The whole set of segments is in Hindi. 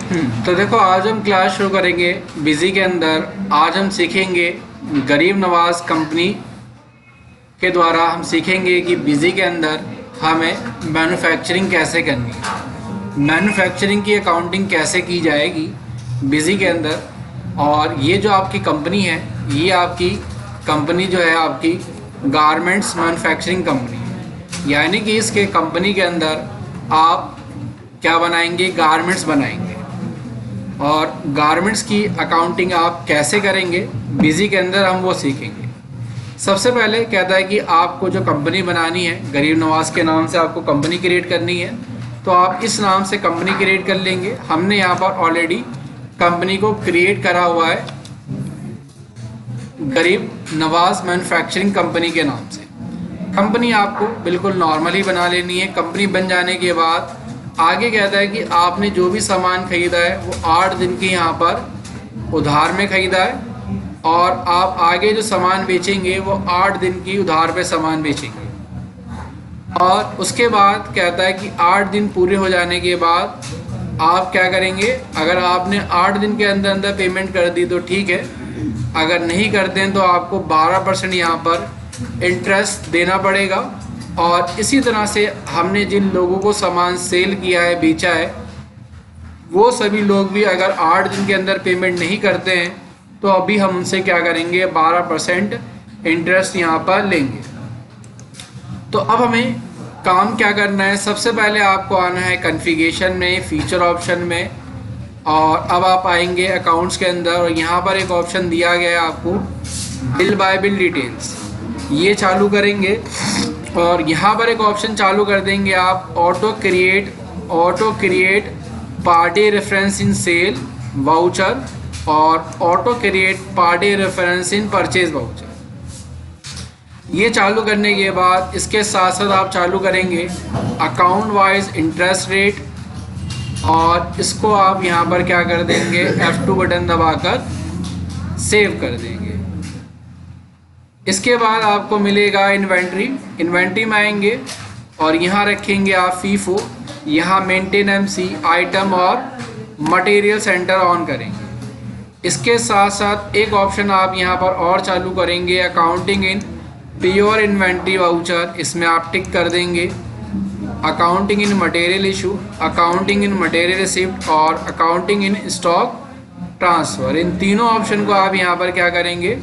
तो देखो, आज हम क्लास शुरू करेंगे बिजी के अंदर। आज हम सीखेंगे गरीब नवाज कंपनी के द्वारा हम सीखेंगे कि बिजी के अंदर हमें मैन्युफैक्चरिंग कैसे करनी है, मैन्युफैक्चरिंग की अकाउंटिंग कैसे की जाएगी बिजी के अंदर। और ये जो आपकी कंपनी है, ये आपकी कंपनी जो है आपकी गारमेंट्स मैन्युफैक्चरिंग कंपनी है, यानी कि इसके कंपनी के अंदर आप क्या बनाएंगे, गारमेंट्स बनाएंगे। और गारमेंट्स की अकाउंटिंग आप कैसे करेंगे बिजी के अंदर, हम वो सीखेंगे। सबसे पहले कहता है कि आपको जो कंपनी बनानी है, गरीब नवाज के नाम से आपको कंपनी क्रिएट करनी है, तो आप इस नाम से कंपनी क्रिएट कर लेंगे। हमने यहाँ पर ऑलरेडी कंपनी को क्रिएट करा हुआ है गरीब नवाज मैन्युफैक्चरिंग कंपनी के नाम से। कंपनी आपको बिल्कुल नॉर्मल ही बना लेनी है। कंपनी बन जाने के बाद आगे कहता है कि आपने जो भी सामान खरीदा है वो 8 दिन के यहाँ पर उधार में खरीदा है, और आप आगे जो सामान बेचेंगे वो 8 दिन की उधार पे सामान बेचेंगे। और उसके बाद कहता है कि 8 दिन पूरे हो जाने के बाद आप क्या करेंगे। अगर आपने 8 दिन के अंदर अंदर पेमेंट कर दी तो ठीक है, अगर नहीं करते हैं तो आपको 12% यहाँ पर इंटरेस्ट देना पड़ेगा। और इसी तरह से हमने जिन लोगों को सामान सेल किया है, बेचा है, वो सभी लोग भी अगर 8 दिन के अंदर पेमेंट नहीं करते हैं तो अभी हम उनसे क्या करेंगे, 12% इंटरेस्ट यहाँ पर लेंगे। तो अब हमें काम क्या करना है, सबसे पहले आपको आना है कॉन्फ़िगरेशन में, फीचर ऑप्शन में, और अब आप आएंगे अकाउंट्स के अंदर, और यहाँ पर एक ऑप्शन दिया गया है आपको बिल बाय बिल डिटेल्स, ये चालू करेंगे। और यहाँ पर एक ऑप्शन चालू कर देंगे आप auto create party reference in cell voucher, और auto create party reference in purchase voucher. ये चालू करने के बाद इसके साथ साथ आप चालू करेंगे अकाउंट वाइज इंटरेस्ट रेट, और इसको आप यहाँ पर क्या कर देंगे, F2 बटन दबाकर सेव कर देंगे। इसके बाद आपको मिलेगा इन्वेंट्री में आएंगे और यहाँ रखेंगे आप फीफो, यहाँ मेंटेनेंसी आइटम और मटेरियल सेंटर ऑन करेंगे। इसके साथ साथ एक ऑप्शन आप यहाँ पर और चालू करेंगे accounting in pure inventory voucher, इसमें आप टिक कर देंगे। अकाउंटिंग इन मटेरियल इशू, अकाउंटिंग इन मटेरियल रिसिप्ट और अकाउंटिंग इन स्टॉक ट्रांसफ़र, इन तीनों ऑप्शन को आप यहाँ पर क्या करेंगे,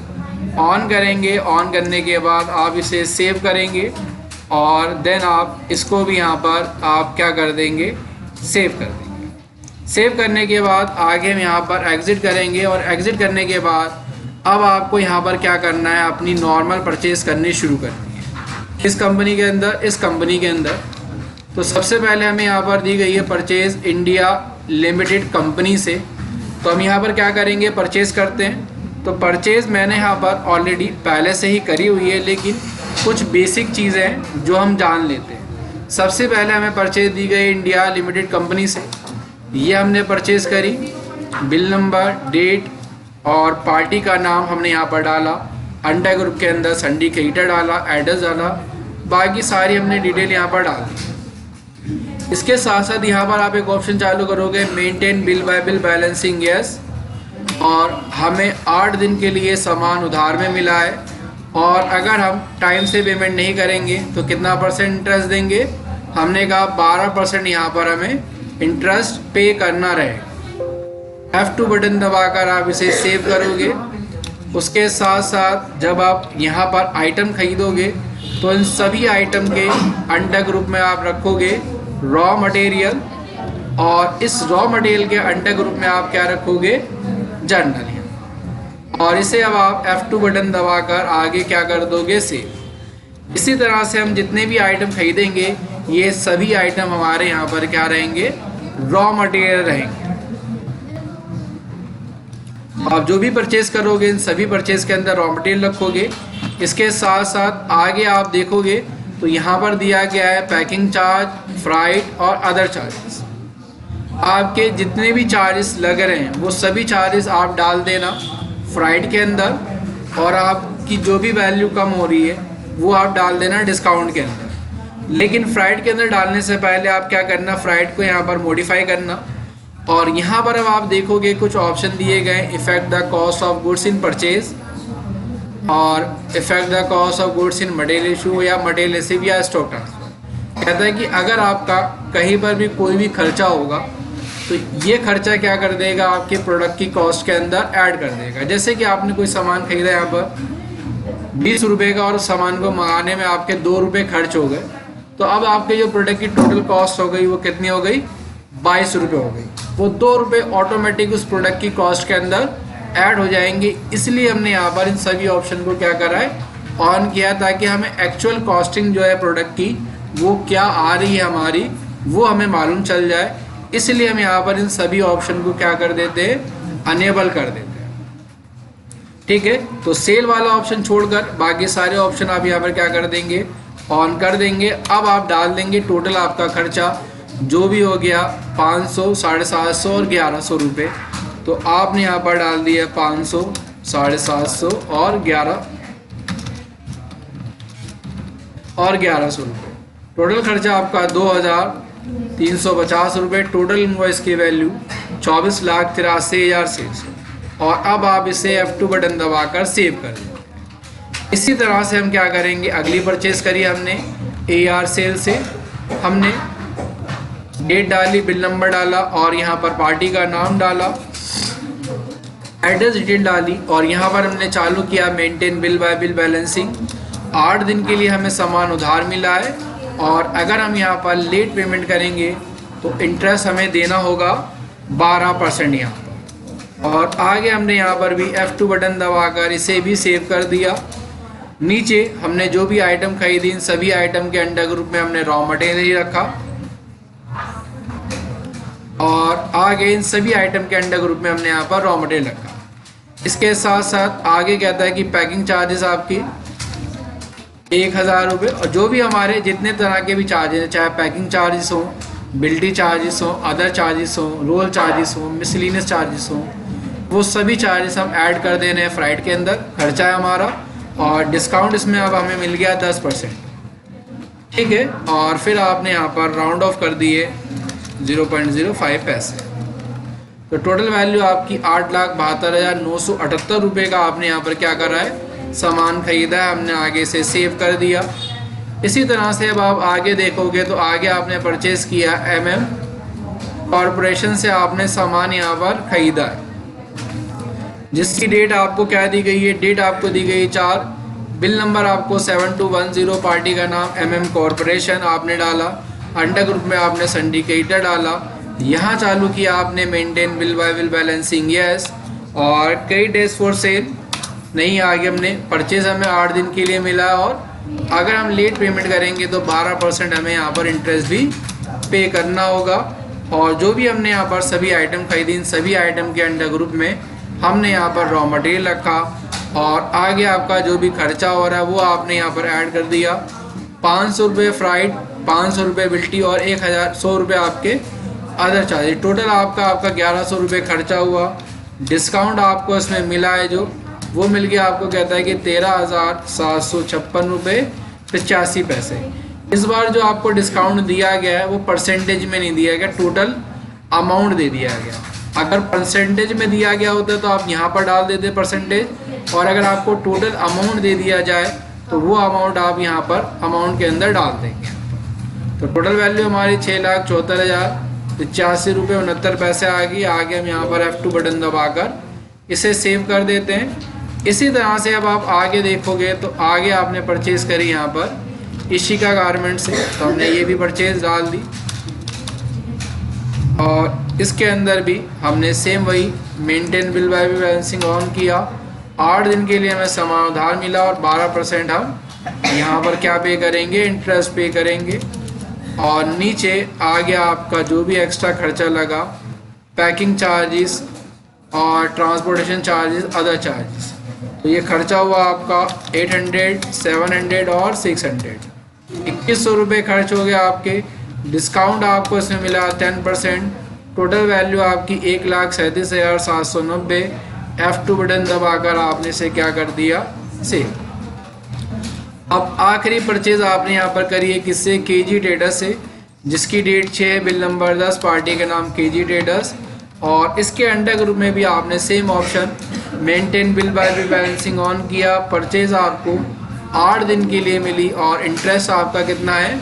ऑन करेंगे। ऑन करने के बाद आप इसे सेव करेंगे, और देन आप इसको भी यहाँ पर आप क्या कर देंगे, सेव कर देंगे। सेव करने के बाद आगे हम यहाँ पर एग्ज़िट करेंगे, और एग्ज़िट करने के बाद अब आपको यहाँ पर क्या करना है, अपनी नॉर्मल परचेज़ करनी शुरू करनी है इस कंपनी के अंदर। इस कंपनी के अंदर तो सबसे पहले हमें यहाँ पर दी गई है परचेज़ इंडिया लिमिटेड कंपनी से, तो हम यहाँ पर क्या करेंगे, परचेज़ करते हैं। तो परचेज़ मैंने यहाँ पर ऑलरेडी पहले से ही करी हुई है, लेकिन कुछ बेसिक चीज़ें हैं जो हम जान लेते हैं। सबसे पहले हमें परचेज़ दी गई इंडिया लिमिटेड कंपनी से, ये हमने परचेज़ करी। बिल नंबर, डेट और पार्टी का नाम हमने यहाँ पर डाला, अंडर ग्रुप के अंदर सिंडिकेटर डाला, एड्रेस डाला, बाकी सारी हमने डिटेल यहाँ पर डाल दी। इसके साथ साथ यहाँ पर आप एक ऑप्शन चालू करोगे maintain bill bye bill balancing, yes. और हमें 8 दिन के लिए सामान उधार में मिला है, और अगर हम टाइम से पेमेंट नहीं करेंगे तो कितना परसेंट इंटरेस्ट देंगे, हमने कहा 12% यहाँ पर हमें इंटरेस्ट पे करना रहेगा। F2 बटन दबाकर आप इसे सेव करोगे। उसके साथ साथ जब आप यहाँ पर आइटम खरीदोगे तो इन सभी आइटम के अंडर ग्रुप में आप रखोगे रॉ मटेरियल, और इस रॉ मटेरियल के अंडर ग्रुप में आप क्या रखोगे, जर्नल। और इसे अब आप F2 बटन दबाकर आगे क्या कर दोगे, सेव। इसी तरह से हम जितने भी आइटम खरीदेंगे ये सभी आइटम हमारे यहाँ पर क्या रहेंगे, रॉ मटेरियल रहेंगे। आप जो भी परचेज़ करोगे इन सभी परचेज़ के अंदर रॉ मटेरियल रखोगे। इसके साथ साथ आगे आप देखोगे तो यहाँ पर दिया गया है पैकिंग चार्ज, फ्राइट और अदर चार्जेस। आपके जितने भी चार्जेस लग रहे हैं वो सभी चार्जेस आप डाल देना फ्राइट के अंदर, और आपकी जो भी वैल्यू कम हो रही है वो आप डाल देना डिस्काउंट के अंदर। लेकिन फ्राइट के अंदर डालने से पहले आप क्या करना, फ्राइट को यहाँ पर मॉडिफाई करना। और यहाँ पर अब आप देखोगे कुछ ऑप्शन दिए गए, effect the cost of goods in purchase और effect the cost of goods in material issue या मटेरियल रिसीव या स्टॉक ट्रांसफर। कहता है कि अगर आपका कहीं पर भी कोई भी खर्चा होगा तो ये खर्चा क्या कर देगा, आपके प्रोडक्ट की कॉस्ट के अंदर ऐड कर देगा। जैसे कि आपने कोई सामान खरीदा यहाँ पर 20 रुपये का और सामान को मंगाने में आपके 2 रुपये खर्च हो गए, तो अब आपके जो प्रोडक्ट की टोटल कॉस्ट हो गई वो कितनी हो गई, 22 रुपये हो गई। वो 2 रुपये ऑटोमेटिक उस प्रोडक्ट की कॉस्ट के अंदर ऐड हो जाएंगे। इसलिए हमने यहाँ पर इन सभी ऑप्शन को क्या करा है, ऑन किया, ताकि हमें एक्चुअल कॉस्टिंग जो है प्रोडक्ट की वो क्या आ रही है हमारी, वो हमें मालूम चल जाए। इसलिए हम यहाँ पर इन सभी ऑप्शन को क्या कर देते हैं, अनेबल कर देते हैं। ठीक है, तो सेल वाला ऑप्शन छोड़कर बाकी सारे ऑप्शन आप यहाँ पर क्या कर देंगे, ऑन कर देंगे। अब आप डाल देंगे टोटल आपका खर्चा जो भी हो गया 500, 750 और 1100 रुपये। तो आपने यहाँ पर डाल दिया 500, 750 और 1100 रुपये। टोटल खर्चा आपका 2350 रुपये। टोटल इनवॉइस की वैल्यू 24,83,600। और अब आप इसे F2 बटन दबाकर सेव कर दें। इसी तरह से हम क्या करेंगे, अगली परचेज करी हमने AR सेल से, हमने डेट डाली, बिल नंबर डाला और यहाँ पर पार्टी का नाम डाला, एड्रेस डिटेल डाली और यहाँ पर हमने चालू किया maintain bill bye bill balancing. 8 दिन के लिए हमें सामान उधार मिला है और अगर हम यहाँ पर लेट पेमेंट करेंगे तो इंटरेस्ट हमें देना होगा 12% यहाँ पर। और आगे हमने यहाँ पर भी F2 बटन दबाकर इसे भी सेव कर दिया। नीचे हमने जो भी आइटम खरीदी इन सभी आइटम के अंडर ग्रुप में हमने रॉ मटेरियल रखा और आगे इन सभी आइटम के अंडर ग्रुप में हमने यहाँ पर रॉ मटेरियल रखा। इसके साथ साथ आगे कहता है कि पैकिंग चार्जेस आपकी 1000 रुपये और जो भी हमारे जितने तरह के भी चार्जेस हैं, चाहे पैकिंग चार्जेस हो, बिल्टी चार्जेस हो, अदर चार्जेस हो, रोल चार्जेस हो, मिसलिनियस चार्जेस हो, वो सभी चार्जेस हम ऐड कर देने हैं फ्राइट के अंदर। खर्चा है हमारा और डिस्काउंट इसमें अब हमें मिल गया 10%। ठीक है, और फिर आपने यहाँ पर राउंड ऑफ कर दिए 0.05 पैसे। तो टोटल वैल्यू आपकी 8,72,978 रुपये का आपने यहाँ पर क्या करा है, सामान खरीदा है। हमने आगे से सेव कर दिया। इसी तरह से अब आप आगे देखोगे तो आगे आपने परचेज़ किया MM कॉरपोरेशन से, आपने सामान यहाँ पर ख़रीदा है जिसकी डेट आपको क्या दी गई है, डेट आपको दी गई 4, बिल नंबर आपको 7210, पार्टी का नाम MM कॉरपोरेशन आपने डाला, अंडर ग्रुप में आपने सिंडिकेटर डाला। यहाँ चालू किया आपने maintain bill bye bill balancing yes, और कई डेज फॉर सेल नहीं, आगे हमने परचेज हमें 8 दिन के लिए मिला और अगर हम लेट पेमेंट करेंगे तो 12% हमें यहाँ पर इंटरेस्ट भी पे करना होगा। और जो भी हमने यहाँ पर सभी आइटम खरीदी इन सभी आइटम के अंडर ग्रुप में हमने यहाँ पर रॉ मटेरियल रखा और आगे आपका जो भी खर्चा हो रहा है वो आपने यहाँ पर ऐड कर दिया। 500 रुपये फ्राइड, 500 रुपये बिल्टी और 1,100 रुपये आपके अदर चार्जेस। टोटल आपका 1100 रुपये खर्चा हुआ। डिस्काउंट आपको इसमें मिला है जो वो मिल गया, आपको कहता है कि 13,756 रुपये 85 पैसे। इस बार जो आपको डिस्काउंट दिया गया है वो परसेंटेज में नहीं दिया गया, टोटल अमाउंट दे दिया गया। अगर परसेंटेज में दिया गया होता तो आप यहाँ पर डाल देते परसेंटेज, और अगर आपको टोटल अमाउंट दे दिया जाए तो वो अमाउंट आप यहाँ पर अमाउंट के अंदर डाल देंगे। तो टोटल वैल्यू हमारी 6,74,085 रुपये 69 पैसे आ गई। आगे हम यहाँ पर F2 बटन दबाकर इसे सेव कर देते हैं। इसी तरह से अब आप आगे देखोगे तो आगे आपने परचेज़ करी यहाँ पर इशिका गारमेंट से, तो हमने ये भी परचेज़ डाल दी और इसके अंदर भी हमने सेम वही maintain bill bye bill balancing on किया। 8 दिन के लिए हमें सामान उधार मिला और 12% हम यहाँ पर क्या पे करेंगे, इंटरेस्ट पे करेंगे। और नीचे आ गया आपका जो भी एक्स्ट्रा खर्चा लगा, पैकिंग चार्जेस और ट्रांसपोर्टेशन चार्जेस, अदर चार्जेस। तो ये खर्चा हुआ आपका 800, 700 और 600। 2100 रुपये खर्च हो गया आपके। डिस्काउंट आपको इसमें मिला 10%। टोटल वैल्यू आपकी 1,37,790। F2 बटन दबाकर आपने से क्या कर दिया, सेव। अब आखिरी परचेज आपने यहाँ पर करी है किससे, KG ट्रेडर्स से, जिसकी डेट 6, बिल नंबर 10, पार्टी का नाम KG ट्रेडर्स और इसके अंडर ग्रुप में भी आपने same option maintain bill bye bill balancing on किया। परचेज आपको 8 दिन के लिए मिली और इंटरेस्ट आपका कितना है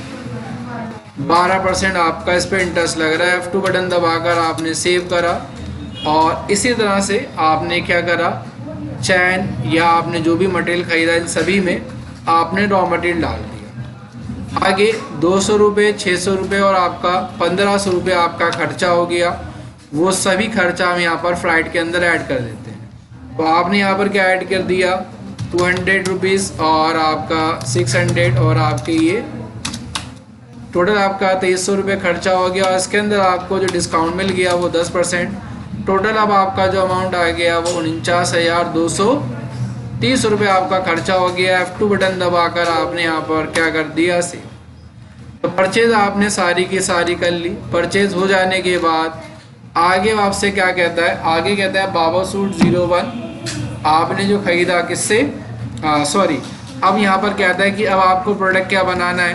12% आपका इस पर इंटरेस्ट लग रहा है। F2 बटन दबाकर आपने सेव करा और इसी तरह से आपने क्या करा, चैन या आपने जो भी मटेरियल ख़रीदा इन सभी में आपने रॉ मटेरियल डाल दिया। आगे 200 रुपये, 600 रुपये और आपका 1500 रुपये आपका खर्चा हो गया। वो सभी खर्चा हम यहाँ पर फ़्लाइट के अंदर ऐड कर देते हैं। तो आपने यहाँ पर क्या ऐड कर दिया 200 रुपीज़ और आपका 600 और आपके ये टोटल आपका 2300 रुपये खर्चा हो गया। और इसके अंदर आपको जो डिस्काउंट मिल गया वो 10%। टोटल अब आपका जो अमाउंट आ गया वो 49,230 रुपये आपका खर्चा हो गया। F2 बटन दबाकर आपने यहाँ पर क्या कर दिया सेव। तो परचेज़ आपने सारी की सारी कर ली। परचेज़ हो जाने के बाद आगे आपसे क्या कहता है, आगे कहता है बाबा सूट 01 आपने जो ख़रीदा किससे, अब यहाँ पर कहता है कि अब आपको प्रोडक्ट क्या बनाना है।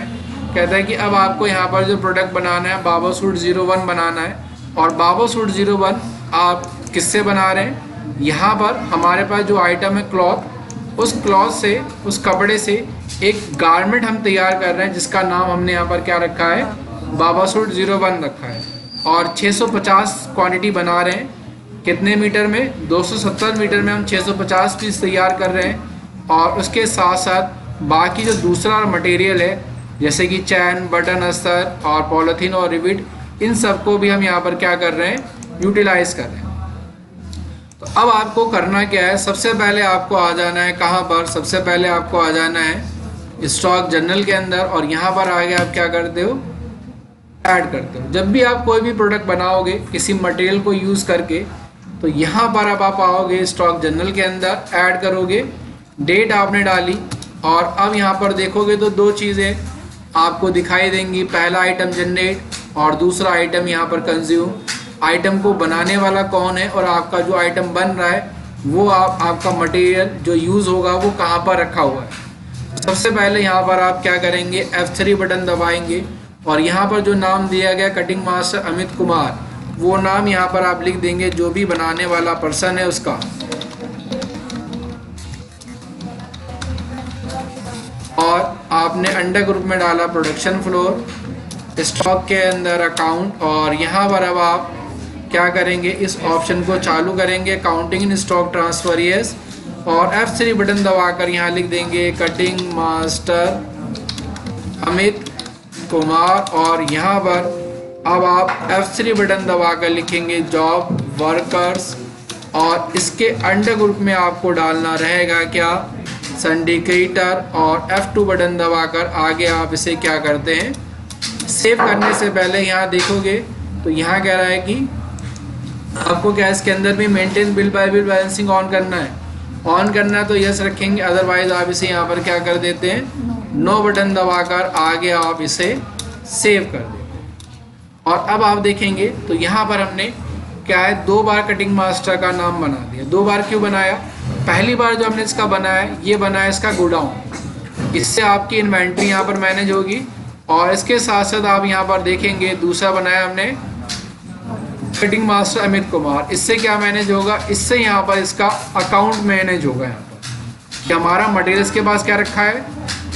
कहता है कि अब आपको यहाँ पर जो प्रोडक्ट बनाना है बाबा सूट 01 बनाना है। और बाबा सूट 01 आप किससे बना रहे हैं, यहाँ पर हमारे पास जो आइटम है क्लॉथ, उस क्लॉथ से, उस कपड़े से एक गारमेंट हम तैयार कर रहे हैं जिसका नाम हमने यहाँ पर क्या रखा है बाबा सूट 01 रखा है। और 650 क्वांटिटी बना रहे हैं। कितने मीटर में, 270 मीटर में हम 650 पीस तैयार कर रहे हैं। और उसके साथ साथ बाकी जो दूसरा मटेरियल है जैसे कि चैन, बटन, अस्तर और पॉलीथीन और रिविट, इन सबको भी हम यहाँ पर क्या कर रहे हैं यूटिलाइज़ कर रहे हैं। तो अब आपको करना क्या है, सबसे पहले आपको आ जाना है कहाँ पर, सबसे पहले आपको आ जाना है स्टॉक जनरल के अंदर। और यहाँ पर आगे आप क्या करते हो ऐड करते हो। जब भी आप कोई भी प्रोडक्ट बनाओगे किसी मटेरियल को यूज़ करके, तो यहाँ पर अब आप आओगे स्टॉक जनरल के अंदर, ऐड करोगे, डेट आपने डाली और अब यहाँ पर देखोगे तो दो चीज़ें आपको दिखाई देंगी। पहला आइटम जनरेट और दूसरा आइटम यहाँ पर कंज्यूम। आइटम को बनाने वाला कौन है और आपका जो आइटम बन रहा है वो आपका मटेरियल जो यूज़ होगा वो कहाँ पर रखा हुआ है। सबसे पहले यहाँ पर आप क्या करेंगे F3 बटन दबाएंगे और यहाँ पर जो नाम दिया गया कटिंग मास्टर अमित कुमार, वो नाम यहाँ पर आप लिख देंगे जो भी बनाने वाला पर्सन है उसका। और आपने अंडर ग्रुप में डाला प्रोडक्शन फ्लोर, स्टॉक के अंदर अकाउंट। और यहाँ पर अब आप क्या करेंगे इस ऑप्शन को चालू करेंगे counting in stock transfer yes. और F3 बटन दबाकर यहाँ लिख देंगे कटिंग मास्टर अमित कुमार। और यहाँ पर अब आप F3 बटन दबाकर लिखेंगे जॉब वर्कर्स। और इसके अंडर ग्रुप में आपको डालना रहेगा क्या सिंडिकेटर। और F2 बटन दबाकर आगे आप इसे क्या करते हैं सेव करने से पहले यहाँ देखोगे तो यहाँ कह रहा है कि आपको क्या इसके अंदर भी maintain bill bye bill balancing on करना है। ऑन करना है तो यस रखेंगे, अदरवाइज आप इसे यहाँ पर क्या कर देते हैं नो बटन दबाकर आगे आप इसे सेव कर देते हैं। और अब आप देखेंगे तो यहाँ पर हमने क्या है 2 बार कटिंग मास्टर का नाम बना दिया। 2 बार क्यों बनाया, पहली बार जो हमने इसका बनाया ये बनाया इसका गोडाउन, इससे आपकी इन्वेंट्री यहाँ पर मैनेज होगी। और इसके साथ साथ आप यहाँ पर देखेंगे दूसरा बनाया हमने कटिंग मास्टर अमित कुमार, इससे क्या मैनेज होगा, इससे यहाँ पर इसका अकाउंट मैनेज होगा। यहाँ पर कि हमारा मटेरियल इसके पास क्या रखा है,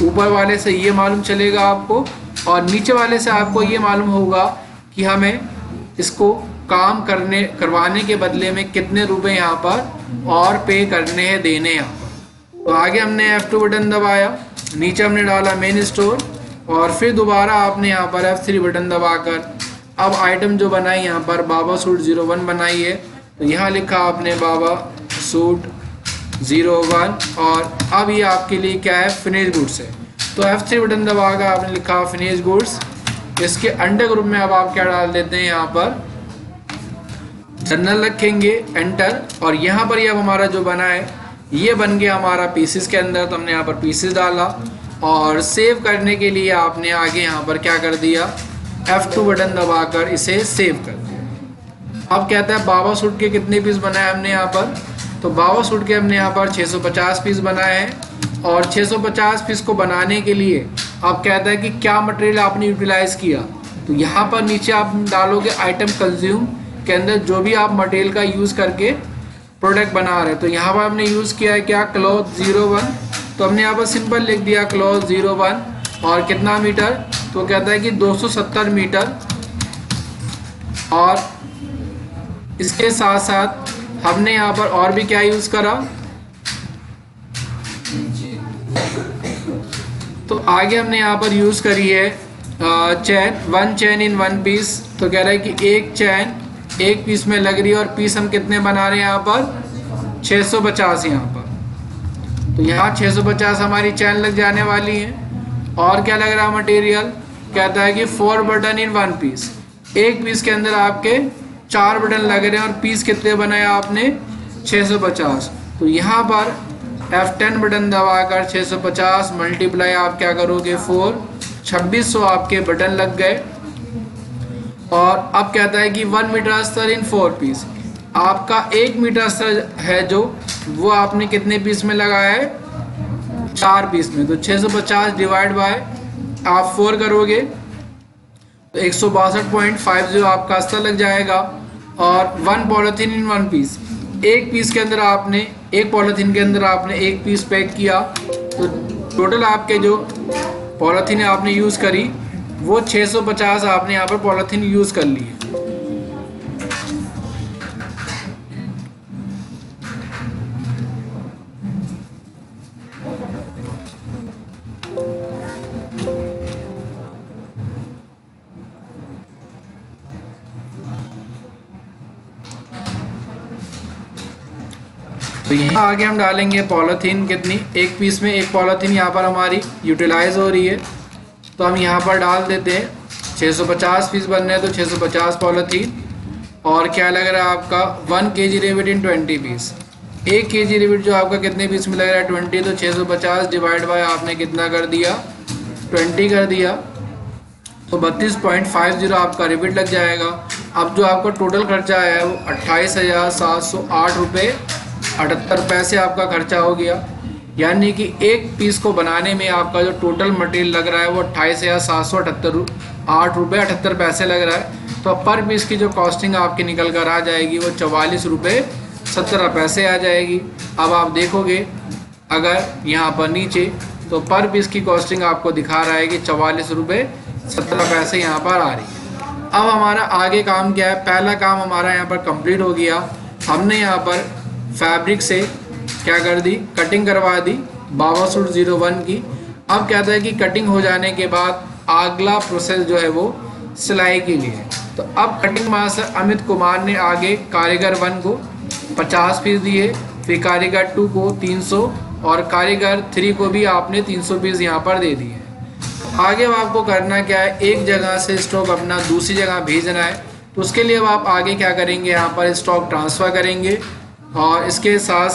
ऊपर वाले से ये मालूम चलेगा आपको और नीचे वाले से आपको ये मालूम होगा कि हमें इसको काम करवाने के बदले में कितने रुपए यहाँ पर और पे करने हैं, देने यहाँ पर। तो आगे हमने F2 बटन दबाया, नीचे हमने डाला मेन स्टोर और फिर दोबारा आपने यहाँ पर F3 बटन दबाकर अब आइटम जो बनाई यहाँ पर बाबा सूट 01 बनाई है। तो यहाँ लिखा आपने बाबा सूट 01 और अब ये आपके लिए क्या है फिनिश गुड्स है। तो F3 बटन दबाकर आपने लिखा फिनिश गुड्स। इसके अंडर ग्रुप में अब आप क्या डाल देते हैं यहाँ पर जनरल रखेंगे एंटर। और यहाँ पर ये अब हमारा जो बना है ये बन गया हमारा पीसेस के अंदर। तो हमने यहाँ पर पीसेस डाला और सेव करने के लिए आपने आगे यहाँ पर क्या कर दिया F2 बटन दबाकर इसे सेव कर दिया। अब कहता है बाबा सूट के कितने पीस बनाए हमने यहाँ पर, तो बाबा सूट के हमने यहाँ पर 650 पीस बनाए हैं। और 650 पीस को बनाने के लिए अब कहता है कि क्या मटेरियल आपने यूटिलाइज़ किया, तो यहाँ पर नीचे आप डालोगे आइटम कंज्यूम के अंदर जो भी आप मटेरियल का यूज़ करके प्रोडक्ट बना रहे हैं। तो यहाँ पर हमने यूज़ किया है क्या, क्लॉथ 01, तो हमने यहाँ पर सिंपल लिख दिया क्लॉथ 01 और कितना मीटर, तो कहता है कि 270 मीटर। और इसके साथ साथ हमने यहाँ पर और भी क्या यूज़ करा, तो आगे हमने यहाँ पर यूज़ करी है चैन, 1 चैन इन 1 पीस। तो कह रहा है कि एक चैन एक पीस में लग रही है और पीस हम कितने बना रहे हैं यहाँ पर 650 यहाँ पर। तो यहाँ 650 हमारी चैन लग जाने वाली है। और क्या लग रहा है मटेरियल, कहता है कि 4 बटन इन 1 पीस, एक पीस के अंदर आपके 4 बटन लग रहे हैं और पीस कितने बनाए आपने 650। तो यहाँ पर F10 बटन दबाकर 650 मल्टीप्लाई आप क्या करोगे 4, 2600 आपके बटन लग गए। और अब कहता है कि 1 मीटर अस्तर इन 4 पीस, आपका 1 मीटर अस्तर है जो वो आपने कितने पीस में लगाया है 4 पीस में। तो 650 डिवाइड बाय आप 4 करोगे तो 162.50 आपका अस्तर लग जाएगा। और 1 पॉलीथीन इन 1 पीस, एक पीस के अंदर आपने, एक पॉलीथीन के अंदर आपने एक पीस पैक किया, तो टोटल आपके जो पॉलीथीन आपने यूज़ करी वो 650 आपने यहाँ पर पॉलीथीन यूज़ कर ली है। तो यहाँ आगे हम डालेंगे पॉलीथीन कितनी, एक पीस में एक पॉलीथीन यहाँ पर हमारी यूटिलाइज हो रही है। तो हम यहाँ पर डाल देते हैं 650 पीस बन रहे हैं तो 650 पॉलीथीन। और क्या लग रहा है आपका 1 kg रेबिट इन 20 पीस, 1 kg रेबिट जो आपका कितने पीस में लग रहा है 20, तो 650 डिवाइड बाय आपने कितना कर दिया 20 कर दिया, तो 32.50 आपका रेबिट लग जाएगा। अब जो आपका टोटल खर्चा है वो 28,708 रुपये 78 पैसे आपका खर्चा हो गया। यानी कि एक पीस को बनाने में आपका जो टोटल मटेरियल लग रहा है वो 28,708 रुपये 78 पैसे लग रहा है। तो पर पीस की जो कॉस्टिंग आपकी निकल कर आ जाएगी वो 44 रुपये 17 पैसे आ जाएगी। अब आप देखोगे अगर यहाँ पर नीचे तो पर पीस की कॉस्टिंग आपको दिखा रहा है कि 44 रुपये 17 पैसे यहाँ पर आ रही है। अब हमारा आगे काम क्या है, पहला काम हमारा यहाँ पर कंप्लीट हो गया। हमने यहाँ पर फैब्रिक से क्या कर दी, कटिंग करवा दी बाबा सूट 01 की। अब कहता है कि कटिंग हो जाने के बाद अगला प्रोसेस जो है वो सिलाई के लिए। तो अब कटिंग मास्टर अमित कुमार ने आगे कारीगर 1 को 50 पीस दिए, फिर कारीगर 2 को 300 और कारीगर 3 को भी आपने 300 पीस यहाँ पर दे दिए। आगे अब आपको करना क्या है, एक जगह से स्टॉक अपना दूसरी जगह भेजना है। तो उसके लिए अब आप आगे क्या करेंगे, यहाँ पर स्टॉक ट्रांसफ़र करेंगे। और इसके साथ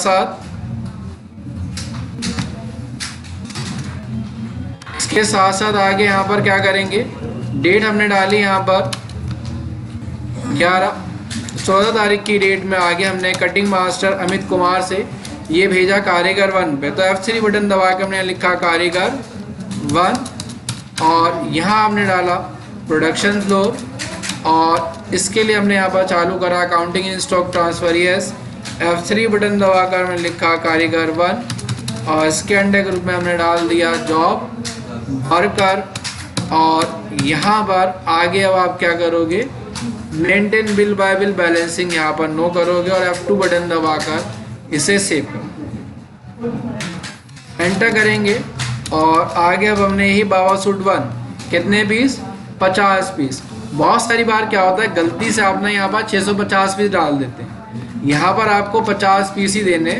साथ आगे यहाँ पर क्या करेंगे, डेट हमने डाली यहाँ पर 14 तारीख की डेट में आगे हमने कटिंग मास्टर अमित कुमार से ये भेजा कारीगर 1 पे। तो F3 बटन दबा के हमने लिखा कारीगर 1 और यहाँ हमने डाला प्रोडक्शन फ्लोर और इसके लिए हमने यहाँ पर चालू करा accounting in stock transfer yes. F3 button दबाकर हमने लिखा कारीगर 1 और इसके अंडर ग्रुप में हमने डाल दिया जॉब वर्कर। और यहाँ पर आगे अब आप क्या करोगे, maintain bill bye bill balancing यहाँ पर नो करोगे और F2 बटन दबाकर इसे सेव करो, एंटर करेंगे। और आगे अब हमने यही बाबा सूट 1 कितने पीस 50 पीस। बहुत सारी बार क्या होता है गलती से आपने यहाँ पर 650 पीस डाल देते हैं, यहाँ पर आपको 50 पीस ही देने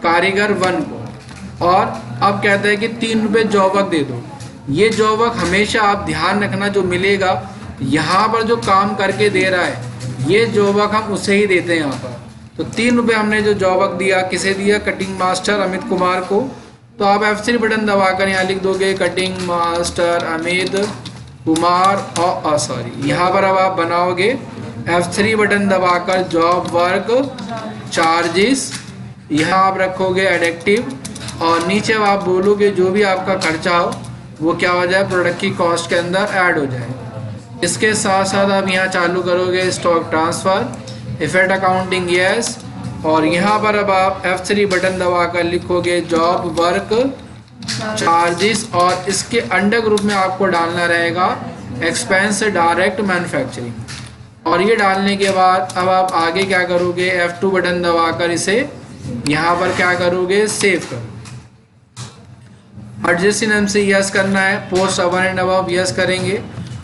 कारीगर 1 को। और अब कहता है कि 3 रुपये जॉबक दे दो। ये जॉबक हमेशा आप ध्यान रखना जो मिलेगा यहाँ पर जो काम करके दे रहा है ये जॉबक हम उसे ही देते हैं यहाँ पर। तो 3 रुपये हमने जो जॉबक दिया किसे दिया, कटिंग मास्टर अमित कुमार को। तो आप F3 बटन दबाकर यहाँ लिख दोगे कटिंग मास्टर अमित कुमार और यहाँ पर अब आप बनाओगे F3 बटन दबाकर जॉब वर्क चार्जेस, यहाँ आप रखोगे एडिक्टिव और नीचे आप बोलोगे जो भी आपका खर्चा हो वो क्या हो जाए प्रोडक्ट की कॉस्ट के अंदर ऐड हो जाए। इसके साथ साथ आप यहाँ चालू करोगे stock transfer. Effect accounting yes, और यहाँ पर अब आप F3 बटन दबाकर लिखोगे जॉब वर्क चार्जेस, और इसके अंडर ग्रुप में आपको डालना रहेगा एक्सपेंस डायरेक्ट मैन्युफैक्चरिंग। और ये डालने के बाद अब आप आगे क्या करोगे, F2 बटन दबाकर इसे यहाँ पर क्या करोगे, सेव करो। एडजस्टिंग नेम से यस करना है, post our and above yes करेंगे,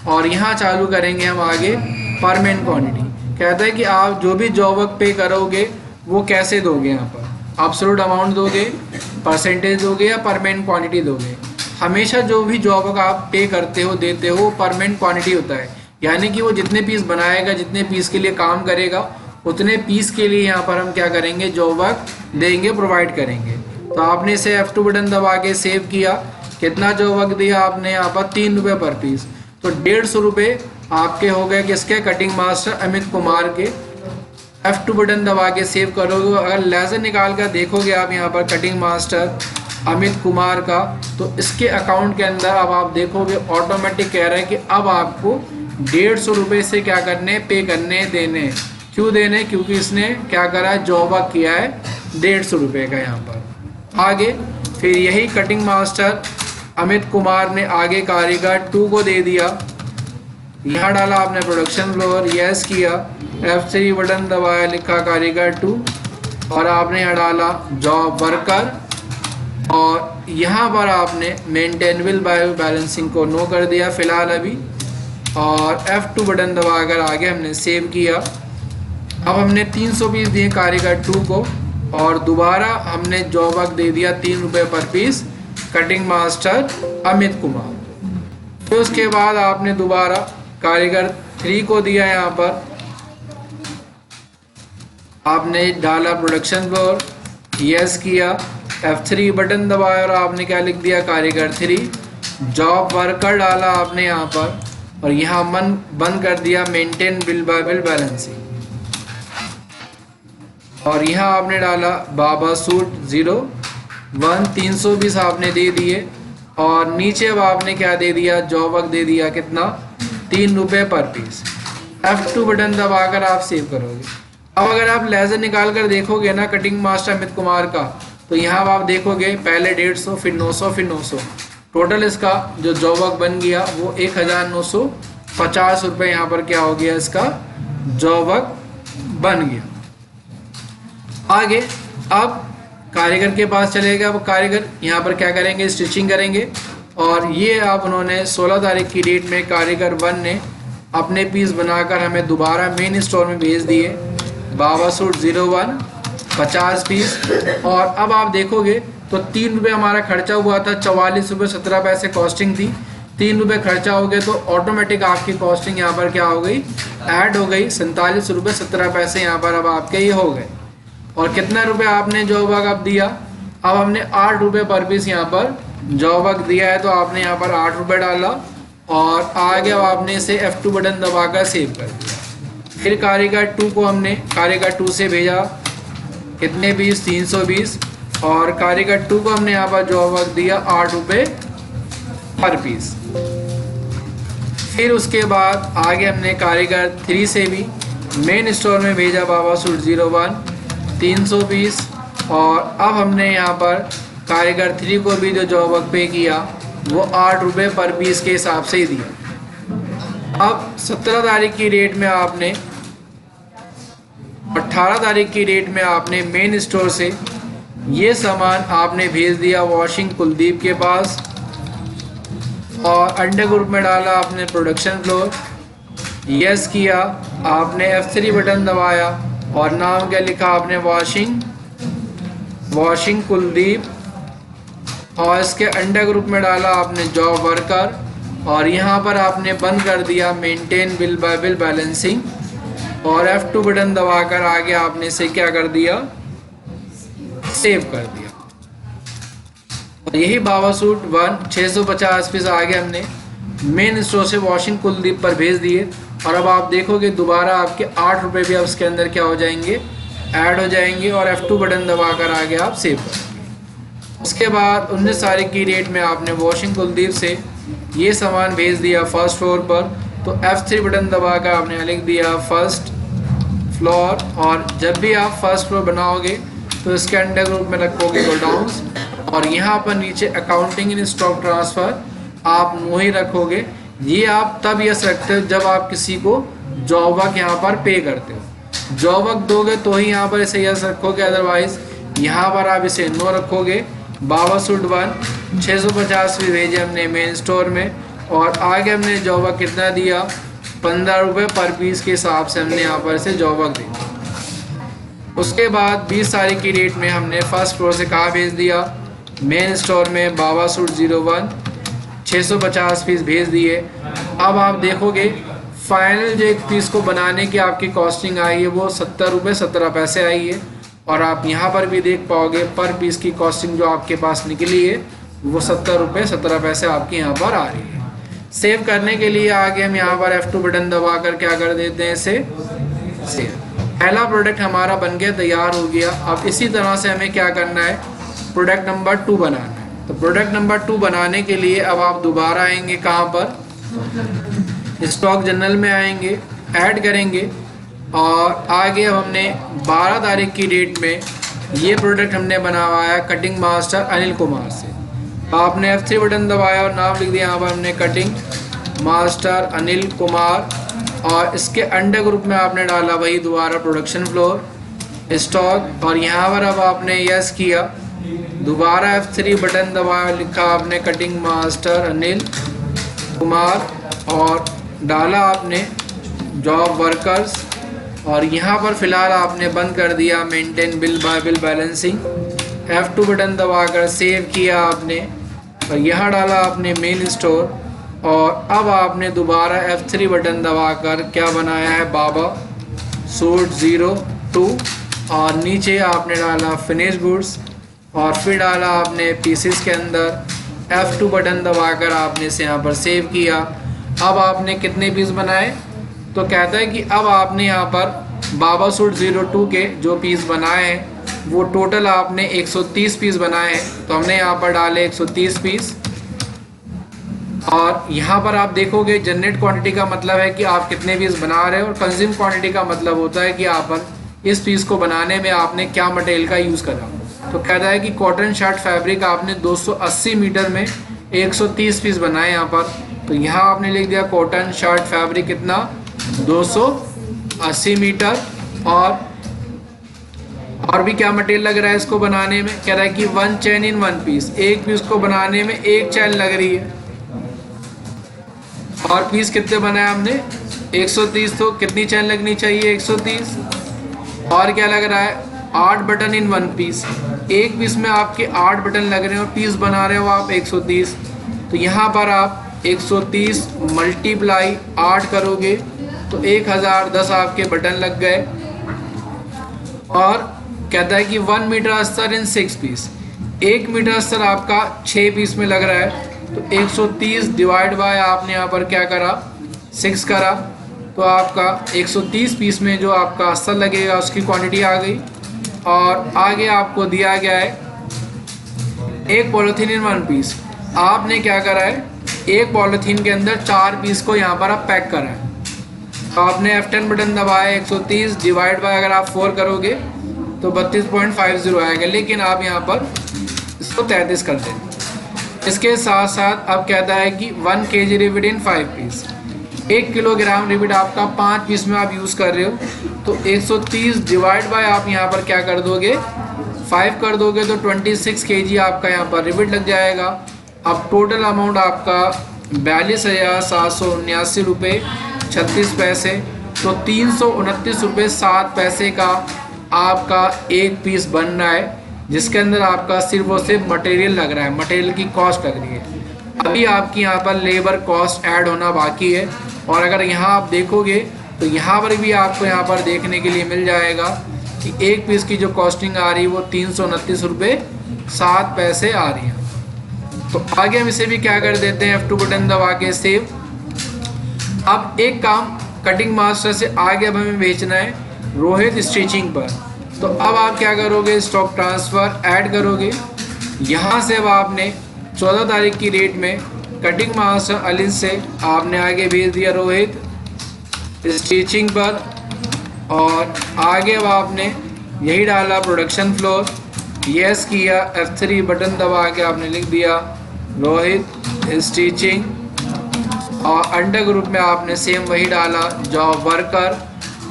और यहाँ चालू करेंगे हम आगे परमानेंट क्वांटिटी। कहता है कि आप जो भी जॉब वर्क पे करोगे वो कैसे दोगे, यहाँ पर एब्सोल्यूट अमाउंट दोगे, परसेंटेज दोगे या परमानेंट क्वांटिटी दोगे। हमेशा जो भी जॉब वर्क आप पे करते हो देते हो परमानेंट क्वांटिटी होता है, यानी कि वो जितने पीस बनाएगा, जितने पीस के लिए काम करेगा, उतने पीस के लिए यहाँ पर हम क्या करेंगे, जॉब वर्क देंगे, प्रोवाइड करेंगे। तो आपने इसे F2 बटन दबा के सेव किया। कितना जॉब वर्क दिया आपने यहाँ पर, 3 रुपये पर पीस। तो 150 रुपये आपके हो गए किसके, कटिंग मास्टर अमित कुमार के। F2 बटन दबा के सेव करोगे। अगर लेजर निकाल कर देखोगे आप यहाँ पर कटिंग मास्टर अमित कुमार का, तो इसके अकाउंट के अंदर अब आप देखोगे ऑटोमेटिक कह रहा है कि अब आपको 150 रुपये से क्या करने, पे करने देने। क्यों देने, क्योंकि इसने क्या करा है, जॉब वर्क किया है 150 रुपये का यहाँ पर। आगे फिर यही कटिंग मास्टर अमित कुमार ने आगे कारीगर 2 को दे दिया। यहाँ डाला आपने प्रोडक्शन फ्लोर, यस किया, F3 बटन दबाया, लिखा कारीगर 2, और आपने यहाँ डाला जॉब वर्कर, और यहाँ पर आपने मेंटेनेबल बायो बैलेंसिंग को नो कर दिया फिलहाल अभी, और F2 बटन दबाकर आगे हमने सेव किया। अब हमने 300 पीस दिए कारीगर 2 को, और दोबारा हमने जॉब वर्क दे दिया 3 रुपये पर piece cutting master Amit Kumar. फिर उसके बाद आपने दोबारा कारीगर 3 को दिया, यहाँ पर आपने डाला प्रोडक्शन फ्लोर, यस किया, F3 बटन दबाया, और आपने क्या लिख दिया, कारीगर 3। जॉब वर्कर डाला आपने यहाँ पर, और यहाँ बंद कर दिया maintain bill bye bill balancing, और यहाँ आपने डाला बाबा सूट 01 300 पीस आपने दे दिए, और नीचे अब आपने क्या दे दिया, जॉब वर्क दे दिया कितना, 3 रुपये पर पीस। F2 बटन दबाकर आप सेव करोगे। अब अगर आप लेजर निकाल कर देखोगे ना कटिंग मास्टर अमित कुमार का, तो यहाँ आप देखोगे पहले 150, फिर 900, फिर 900, टोटल इसका जो जॉब वर्क बन गया वो 1950 रुपये यहाँ पर क्या हो गया, इसका जॉब वर्क बन गया। आगे अब कारीगर के पास चलेगा। अब कारीगर यहाँ पर क्या करेंगे, स्टिचिंग करेंगे, और ये आप उन्होंने 16 तारीख की डेट में कारीगर 1 ने अपने पीस बनाकर हमें दोबारा मेन स्टोर में भेज दिए, बाबा सूट 01 50 पीस। और अब आप देखोगे तो 3 रुपये हमारा खर्चा हुआ था, 44 रुपये 17 पैसे कॉस्टिंग थी, 3 रुपये खर्चा हो गए, तो ऑटोमेटिक आपकी कॉस्टिंग यहाँ पर क्या हो गई, ऐड हो गई, 47 रुपये 17 पैसे यहाँ पर अब आपके ये हो गए। और कितना रुपये आपने जॉब वर्क अब दिया, अब हमने 8 रुपये पर पीस यहाँ पर जॉब वर्क दिया है, तो आपने यहाँ पर 8 रुपये डाला, और आगे अब आपने इसे F2 बटन दबाकर सेव कर दिया। फिर कारीगर 2 को हमने कारीगर 2 से भेजा, कितने पीस, 320, और कारीगर 2 को हमने यहाँ पर जॉब वर्क दिया 8 रुपये पर पीस। फिर उसके बाद आगे हमने कारीगर 3 से भी मेन स्टोर में भेजा बाबा सूट 01 300 पीस, और अब हमने यहाँ पर कारीगर 3 को भी जो जॉब वर्क पे किया वो 8 रुपये पर पीस के हिसाब से ही दिया। अब 17 तारीख की डेट में आपने, 18 तारीख की डेट में आपने मेन स्टोर से ये सामान आपने भेज दिया वॉशिंग कुलदीप के पास, और अंडर ग्रुप में डाला आपने प्रोडक्शन फ्लोर, यस किया, आपने F3 बटन दबाया, और नाम क्या लिखा आपने, वॉशिंग कुलदीप, और इसके अंडर ग्रुप में डाला आपने जॉब वर्कर, और यहाँ पर आपने बंद कर दिया maintain bill bye bill balancing, और F2 बटन दबाकर आगे आपने इसे क्या कर दिया, सेव कर दिया। और यही बाबा सूट 1 650 पीस आगे हमने मेन स्टोर से वॉशिंग कुलदीप पर भेज दिए, और अब आप देखोगे दोबारा आपके 8 रुपये भी अब इसके अंदर क्या हो जाएंगे, ऐड हो जाएंगे, और F2 बटन दबाकर आगे आप सेव करेंगे। उसके बाद 19 तारीख की डेट में आपने वॉशिंग कुलदीप से ये सामान भेज दिया फर्स्ट फ्लोर पर, तो F3 बटन दबाकर आपने लिख दिया फर्स्ट फ्लोर, और जब भी आप फर्स्ट फ्लोर बनाओगे तो इसके अंडर ग्रुप में रखोगे गोडाउन्स, और यहाँ पर नीचे अकाउंटिंग इन स्टॉक ट्रांसफ़र आप नो ही रखोगे। ये आप तब यस रखते हो जब आप किसी को जॉब वर्क यहाँ पर पे करते हो। जॉब वर्क दोगे तो ही यहाँ पर इसे यस रखोगे, अदरवाइज यहाँ पर आप इसे नो रखोगे। बाबा सूट 1 650 भी भेजे हमने मेन स्टोर में, और आगे हमने जॉब वर्क कितना दिया 15 रुपये पर पीस के हिसाब से हमने यहाँ पर इसे जॉब वर्क दिया। उसके बाद 20 तारीख की डेट में हमने फर्स्ट फ्लोर से कहाँ भेज दिया, मेन स्टोर में बाबा सूट 01 650 पीस भेज दिए। अब आप देखोगे फाइनल जो एक पीस को बनाने की आपकी कॉस्टिंग आई है वो 70 रुपये 17 पैसे आई है, और आप यहाँ पर भी देख पाओगे पर पीस की कॉस्टिंग जो आपके पास निकली है वो 70 रुपये 17 पैसे आपकी यहाँ पर आ रही है। सेव करने के लिए आगे हम यहाँ पर F2 बटन दबा कर क्या कर देते हैं, इसे सेव। पहला प्रोडक्ट हमारा बन के तैयार हो गया। अब इसी तरह से हमें क्या करना है, प्रोडक्ट नंबर 2 बनाना है। तो प्रोडक्ट नंबर 2 बनाने के लिए अब आप दोबारा आएंगे कहाँ पर, स्टॉक जनरल में आएंगे, ऐड करेंगे, और आगे अब हमने 12 तारीख की डेट में ये प्रोडक्ट हमने बनवाया कटिंग मास्टर अनिल कुमार से। आपने F3 बटन दबाया और नाम लिख दिया यहाँ पर हमने कटिंग मास्टर अनिल कुमार, और इसके अंडर ग्रुप में आपने डाला वही दोबारा प्रोडक्शन फ्लोर स्टॉक, और यहाँ पर अब आपने यस किया, दोबारा F3 बटन दबाया, लिखा आपने कटिंग मास्टर अनिल कुमार, और डाला आपने जॉब वर्कर्स, और यहाँ पर फ़िलहाल आपने बंद कर दिया maintain bill bye bill balancing. F2 button दबाकर सेव किया आपने, और यहाँ डाला आपने मेन स्टोर, और अब आपने दोबारा F3 बटन दबाकर क्या बनाया है, बाबा सूट 02, और नीचे आपने डाला फिनिश गुड्स, और फिर डाला आपने पीसेस के अंदर। F2 बटन दबाकर आपने इसे यहाँ पर सेव किया। अब आपने कितने पीस बनाए, तो कहता है कि अब आपने यहाँ पर बाबा सूट 02 के जो पीस बनाए हैं वो टोटल आपने 130 पीस बनाए हैं, तो हमने यहाँ पर डाले 130 पीस। और यहाँ पर आप देखोगे जनरेट क्वांटिटी का मतलब है कि आप कितने पीस बना रहे हो, और कंज्यूम क्वांटिटी का मतलब होता है कि आप इस पीस को बनाने में आपने क्या मटेरियल का यूज़ करा। तो कहता है कि कॉटन शर्ट फैब्रिक आपने 280 मीटर में 130 पीस बनाए यहाँ पर, तो यहाँ आपने लिख दिया कॉटन शर्ट फैब्रिक कितना 280 मीटर। और भी क्या मटेरियल लग रहा है इसको बनाने में, कह रहा है कि 1 चैन इन 1 पीस, एक पीस को बनाने में 1 चैन लग रही है। और पीस कितने बनाए हमने 130, तो कितनी चैन लगनी चाहिए 130। और क्या लग रहा है 8 बटन इन 1 पीस, एक पीस में आपके 8 बटन लग रहे हैं और पीस बना रहे हो आप 130। तो यहाँ पर आप 130 मल्टीप्लाई 8 करोगे तो 1010 आपके बटन लग गए। और कहता है कि 1 मीटर अस्तर इन 6 पीस, 1 मीटर अस्तर आपका 6 पीस में लग रहा है, तो 130 डिवाइड बाय आपने यहाँ पर क्या करा 6 करा, तो आपका 130 पीस में जो आपका अस्तर लगेगा उसकी क्वांटिटी आ गई। और आगे आपको दिया गया है एक पॉलीथीन इन 1 पीस, आपने क्या करा है एक पॉलीथीन के अंदर 4 पीस को यहाँ पर आप पैक करा है। तो आपने F10 बटन दबाया, 130 डिवाइड बाय अगर आप 4 करोगे तो 32.50 आएगा, लेकिन आप यहाँ पर इसको 33 कर देंगे। इसके साथ साथ अब कहता है कि 1 kg रिविड इन 5 पीस, 1 किलोग्राम रिविड आपका 5 पीस में आप यूज़ कर रहे हो, तो 130 डिवाइड बाय आप यहाँ पर क्या कर दोगे 5 कर दोगे, तो 26 kg आपका यहाँ पर रिविड लग जाएगा। अब टोटल अमाउंट आपका 42,779 रुपये 36 पैसे, तो 329 रुपये 7 पैसे का आपका एक पीस बन रहा है, जिसके अंदर आपका सिर्फ और सिर्फ मटेरियल लग रहा है, मटेरियल की कॉस्ट लग रही है। अभी आपकी यहाँ पर लेबर कॉस्ट ऐड होना बाकी है। और अगर यहाँ आप देखोगे तो यहाँ पर भी आपको यहाँ पर देखने के लिए मिल जाएगा कि एक पीस की जो कॉस्टिंग आ रही है वो 329 रुपये 7 पैसे आ रही है। तो आगे हम इसे भी क्या कर देते हैं F2 बटन दबा के सेव। अब एक काम कटिंग मास्टर से आगे अब हमें बेचना है रोहित स्टिचिंग पर। तो अब आप क्या करोगे स्टॉक ट्रांसफ़र ऐड करोगे, यहाँ से अब आपने 14 तारीख की डेट में कटिंग मास्टर अलिन से आपने आगे भेज दिया रोहित स्टिचिंग पर। और आगे अब आपने यही डाला प्रोडक्शन फ्लोर, यस किया, F3 बटन दबा के आपने लिख दिया रोहित स्टिचिंग, और अंडर ग्रुप में आपने सेम वही डाला जॉब वर्कर,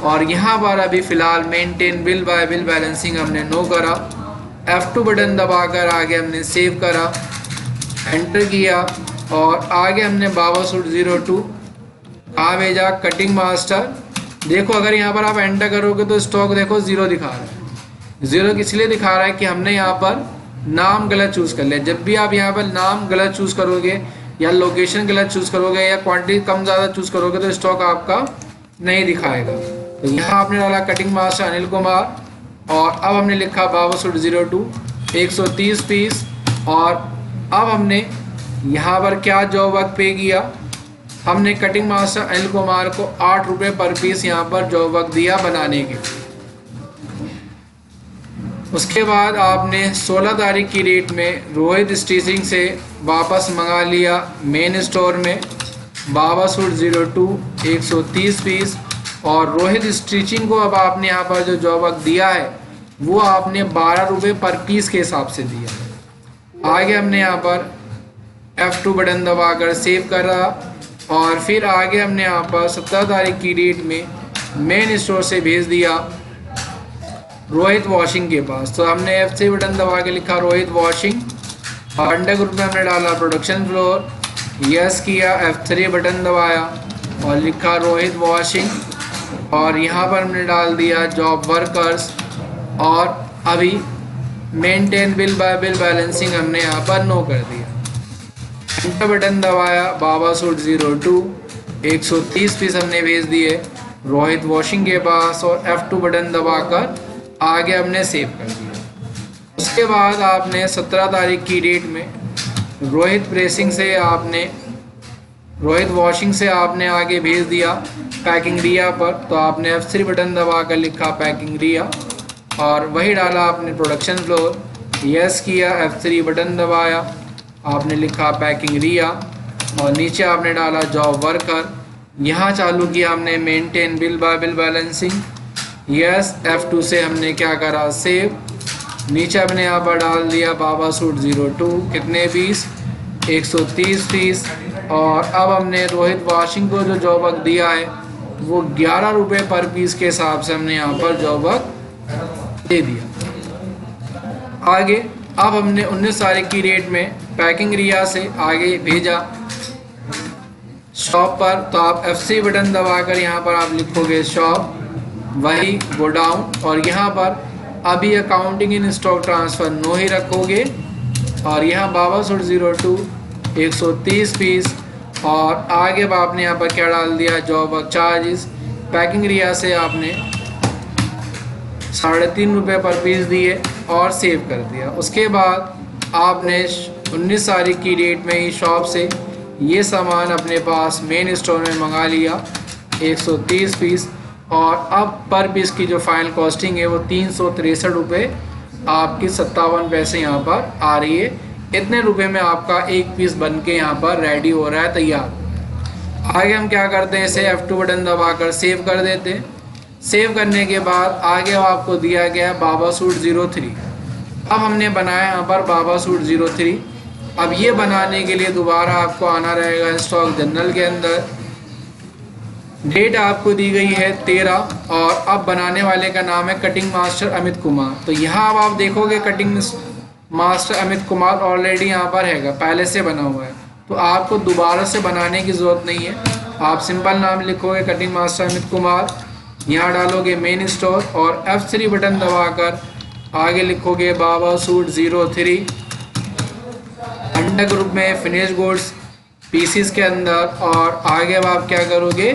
और यहाँ पर अभी फ़िलहाल maintain bill bye bill balancing हमने नो करा। F2 बटन दबाकर आगे हमने सेव करा, एंटर किया, और आगे हमने बाबा सूट 02 कहाँ भेजा, कटिंग मास्टर। देखो अगर यहाँ पर आप एंटर करोगे तो स्टॉक देखो 0 दिखा रहा है। 0 इसलिए दिखा रहा है कि हमने यहाँ पर नाम गलत चूज़ कर लिया। जब भी आप यहाँ पर नाम गलत चूज़ करोगे या लोकेशन गलत चूज़ करोगे या क्वांटिटी कम ज़्यादा चूज़ करोगे तो स्टॉक आपका नहीं दिखाएगा। तो यहाँ आपने डाला कटिंग मास्टर अनिल कुमार, और अब हमने लिखा बाबा सूट 02 130 पीस, और अब हमने यहाँ पर क्या जॉब वर्क पे किया, हमने कटिंग मास्टर अनिल कुमार को 8 रुपये पर पीस यहाँ पर जॉब वर्क दिया बनाने के। उसके बाद आपने 16 तारीख की डेट में रोहित स्टिचिंग से वापस मंगा लिया मेन स्टोर में बाबा सूट 02 130 पीस, और रोहित स्टिचिंग को अब आपने यहाँ पर जो जॉब वर्क दिया है वो आपने 12 रुपये पर पीस के हिसाब से दिया। आगे हमने यहाँ पर F2 बटन दबाकर सेव करा, और फिर आगे हमने यहाँ पर 17 तारीख की डेट में मेन स्टोर से भेज दिया रोहित वॉशिंग के पास। तो हमने F3 बटन दबा के लिखा रोहित वॉशिंग, और अंडर ग्रुप में हमने डाला प्रोडक्शन फ्लोर, यस किया, F3 बटन दबाया और लिखा रोहित वॉशिंग, और यहाँ पर हमने डाल दिया जॉब वर्कर्स, और अभी maintain bill bye bill balancing हमने यहाँ पर नो कर दिया। एंटर बटन दबाया, बाबा सूट 02 130 पीस हमने भेज दिए रोहित वॉशिंग के पास, और F2 बटन दबाकर आगे हमने सेव कर दिया। उसके बाद आपने 17 तारीख की डेट में रोहित प्रेसिंग से आपने रोहित वॉशिंग से आपने आगे भेज दिया पैकिंग रिया पर। तो आपने F3 बटन दबाकर लिखा पैकिंग रिया, और वही डाला आपने प्रोडक्शन फ्लोर, यस किया, F3 बटन दबाया, आपने लिखा पैकिंग रिया, और नीचे आपने डाला जॉब वर्कर। यहाँ चालू किया हमने maintain bill bye bill balancing, yes, F2 से हमने क्या करा सेव, नीचे हमने यहाँ पर डाल दिया बाबा सूट 02 कितने पीस 130 पीस, और अब हमने रोहित वॉशिंग को जो जॉब वर्क दिया है वो 11 रुपये पर पीस के हिसाब से हमने यहाँ पर जॉब वर्क दे दिया। आगे अब हमने 19 तारीख की डेट में पैकिंग रिया से आगे भेजा शॉप पर। तो आप F3 बटन दबाकर यहाँ पर आप लिखोगे शॉप, वही गोडाउन, और यहाँ पर अभी अकाउंटिंग इन स्टॉक ट्रांसफ़र नो ही रखोगे, और यहाँ बाबा सूट 02 130 पीस, और आगे आपने यहाँ पर क्या डाल दिया जॉब वर्क चार्जेस। पैकिंग रिया से आपने 3.5 रुपये पर पीस दिए और सेव कर दिया। उसके बाद आपने 19 तारीख की डेट में ही शॉप से ये सामान अपने पास मेन स्टोर में मंगा लिया 130 पीस, और अब पर पीस की जो फाइनल कॉस्टिंग है वो 363 रुपये आपकी 57 पैसे यहाँ पर आ रही है। इतने रुपए में आपका एक पीस बन के यहाँ पर रेडी हो रहा है, तैयार। आगे हम क्या करते हैं, इसे F2 बटन दबाकर सेव कर देते हैं। सेव करने के बाद आगे आपको दिया गया है बाबा सूट 03। अब हमने बनाया यहाँ पर बाबा सूट 03। अब ये बनाने के लिए दोबारा आपको आना रहेगा स्टॉक जनरल के अंदर। डेट आपको दी गई है 13, और अब बनाने वाले का नाम है कटिंग मास्टर अमित कुमार। तो यहाँ अब आप देखोगे cutting master Amit Kumar already यहाँ पर हैगा, पहले से बना हुआ है, तो आपको दोबारा से बनाने की ज़रूरत नहीं है। आप सिंपल नाम लिखोगे कटिंग मास्टर अमित कुमार, यहाँ डालोगे मेन स्टोर और F3 बटन दबाकर आगे लिखोगे बाबा सूट 03। अंडर ग्रुप में फिनिश गुड्स पीसीस के अंदर, और आगे अब आप क्या करोगे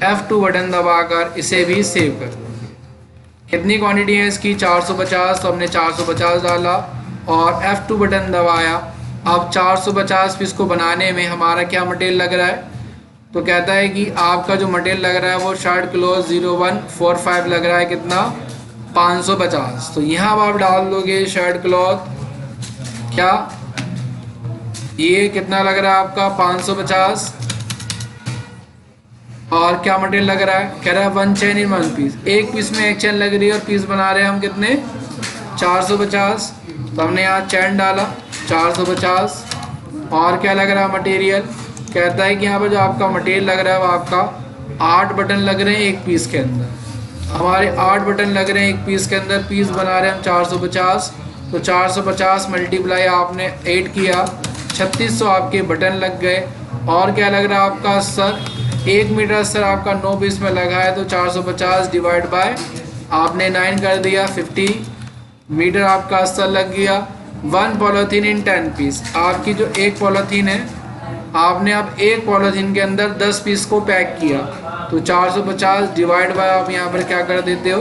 F2 बटन दबाकर इसे भी सेव कर दोगे। कितनी क्वांटिटी है इसकी 450, तो हमने 450 डाला और F2 बटन दबाया। अब 450 पीस को बनाने में हमारा क्या मटेरियल लग रहा है, तो कहता है कि आपका जो मटेरियल लग रहा है वो शर्ट क्लोथ 0145 लग रहा है, कितना 550। तो यहाँ आप डाल दोगे शर्ट क्लॉथ, क्या ये कितना लग रहा है आपका 550, और क्या मटेरियल लग रहा है, कह रहा है 1 चेन इन 1 पीस, एक पीस में एक चेन लग रही है और पीस बना रहे हैं हम कितने 450। तो हमने यहाँ चैन डाला 450। और क्या लग रहा है मटेरियल, कहता है कि यहाँ पर जो आपका मटेरियल लग रहा है वो आपका 8 बटन लग रहे हैं एक पीस के अंदर। हमारे 8 बटन लग रहे हैं एक पीस के अंदर, पीस बना रहे हैं हम 450। तो 450 मल्टीप्लाई आपने 8 किया, 3600 आपके बटन लग गए। और क्या लग रहा है आपका अस्तर, 1 मीटर अस्तर आपका 9 पीस में लगा है, तो 450 डिवाइड बाय आपने 9 कर दिया, 50 मीटर आपका अस्तर लग गया। 1 पॉलीथीन इन 10 पीस, आपकी जो एक पॉलीथीन है आपने अब एक पॉलीथीन के अंदर 10 पीस को पैक किया, तो 450 डिवाइड बाय आप यहाँ पर क्या कर देते हो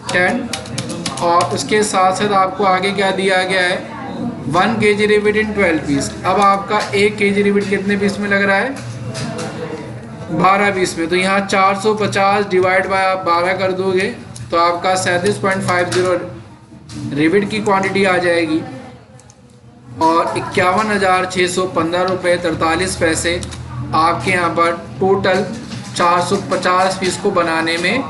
10। और उसके साथ साथ आपको आगे क्या दिया गया है 1 kg रिबिट इन 12 पीस। अब आपका 1 kg रिबिट कितने पीस में लग रहा है 12 पीस में, तो यहाँ 450 डिवाइड बाय आप 12 कर दोगे तो आपका 37.50 रिबिट की क्वांटिटी आ जाएगी। और 51,615 रुपये 43 पैसे आपके यहाँ पर टोटल 450 पीस को बनाने में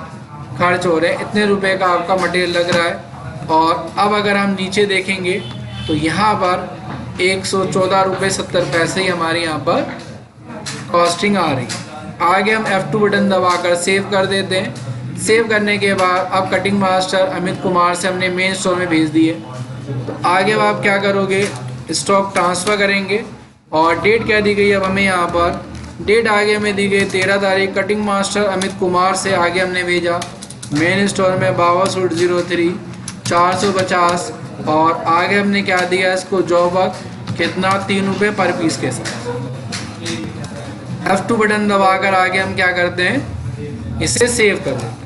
खर्च हो रहे हैं। इतने रुपए का आपका मटेरियल लग रहा है। और अब अगर हम नीचे देखेंगे तो यहाँ पर 114 रुपये 70 पैसे ही हमारे यहाँ पर कॉस्टिंग आ रही है। आगे हम F2 बटन दबाकर सेव कर देते हैं। सेव करने के बाद अब कटिंग मास्टर अमित कुमार से हमने मेन स्टोर में भेज दिए। तो आगे अब आप क्या करोगे, स्टॉक ट्रांसफ़र करेंगे। और डेट क्या दी गई अब हमें यहाँ पर, डेट आगे हमें दी गई 13 तारीख। कटिंग मास्टर अमित कुमार से आगे हमने भेजा मेन स्टोर में बाबा सूट 03 450। और आगे हमने क्या दिया इसको जॉब वर्क कितना 3 रुपये पर पीस के साथ। F2 बटन दबाकर आगे हम क्या करते हैं इसे सेव कर देते हैं।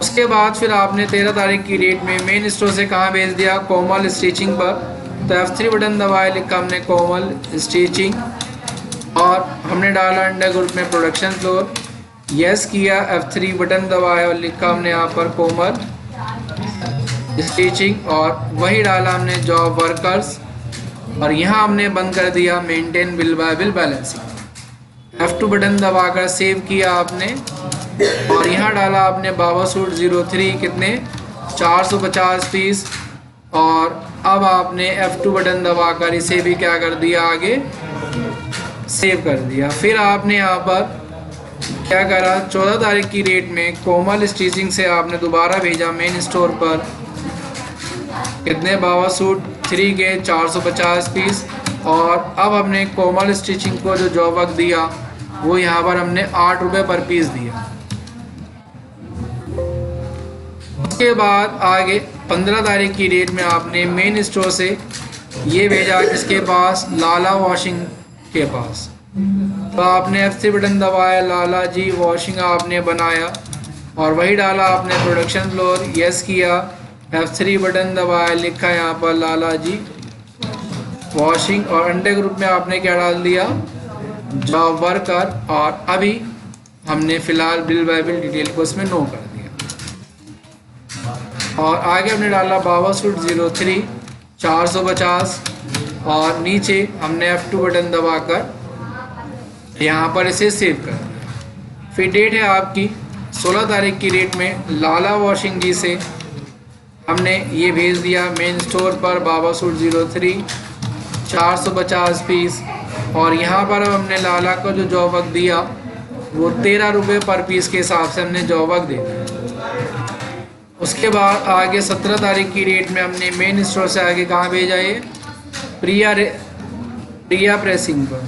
उसके बाद फिर आपने 13 तारीख की डेट में मेन स्टोर से कहाँ भेज दिया, कोमल स्टिचिंग पर। तो F3 बटन दबाए, लिखा हमने कोमल स्टिचिंग और हमने डाला अंडर ग्रुप में प्रोडक्शन फ्लोर, यस किया। F3 बटन दबाया और लिखा हमने यहाँ पर कोमल स्टिचिंग और वही डाला हमने जॉब वर्कर्स। और यहाँ हमने बंद कर दिया maintain bill bye bill balancing. F2 button दबाकर सेव किया आपने और यहाँ डाला आपने बाबा सूट 03 कितने 450 पीस। और अब आपने F2 बटन दबाकर इसे भी क्या कर दिया आगे सेव कर दिया। फिर आपने यहाँ पर क्या करा 14 तारीख की डेट में कोमल स्टिचिंग से आपने दोबारा भेजा मेन स्टोर पर कितने बाबा सूट 3 के 450 पीस। और अब हमने कोमल स्टिचिंग को जो जॉब वर्क दिया वो यहाँ पर हमने 8 रुपये पर पीस दिया। उसके बाद आगे 15 तारीख की डेट में आपने मेन स्टोर से ये भेजा किसके पास, लाला वॉशिंग के पास। तो आपने F3 बटन दबाया, लाला जी वॉशिंग आपने बनाया और वही डाला आपने प्रोडक्शन फ्लोर, यस किया। F3 बटन दबाया, लिखा यहाँ पर लाला जी वॉशिंग और अंडर ग्रुप में आपने क्या डाल दिया जॉब वर्कर। और अभी हमने फ़िलहाल बिल बाय बिल डिटेल को इसमें नो कर दिया। और आगे हमने डाला बाबा सूट 03 450 और नीचे हमने F2 बटन दबाकर यहाँ पर इसे सेव कर दिया। फिर डेट है आपकी 16 तारीख की डेट में लाला वॉशिंग जी से हमने ये भेज दिया मेन स्टोर पर बाबा सूट 03 450 पीस। और यहाँ पर अब हमने लाला को जो जॉब वर्क दिया वो 13 रुपये पर पीस के हिसाब से हमने जॉब वर्क दे दिया। उसके बाद आगे 17 तारीख की डेट में हमने मेन स्टोर से आगे कहाँ भेजा ये प्रिया प्रेसिंग पर।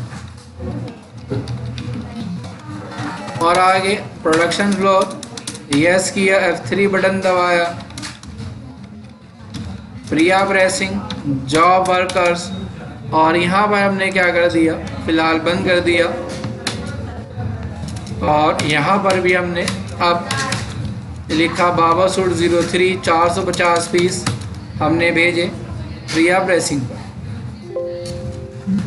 और आगे प्रोडक्शन फ्लोर, यस किया। F3 बटन दबाया, प्रिया प्रेसिंग जॉब वर्कर्स। और यहाँ पर हमने क्या कर दिया फ़िलहाल बंद कर दिया। और यहाँ पर भी हमने अब लिखा बाबा सूट 03 450 पीस हमने भेजे प्रिया प्रेसिंग पर।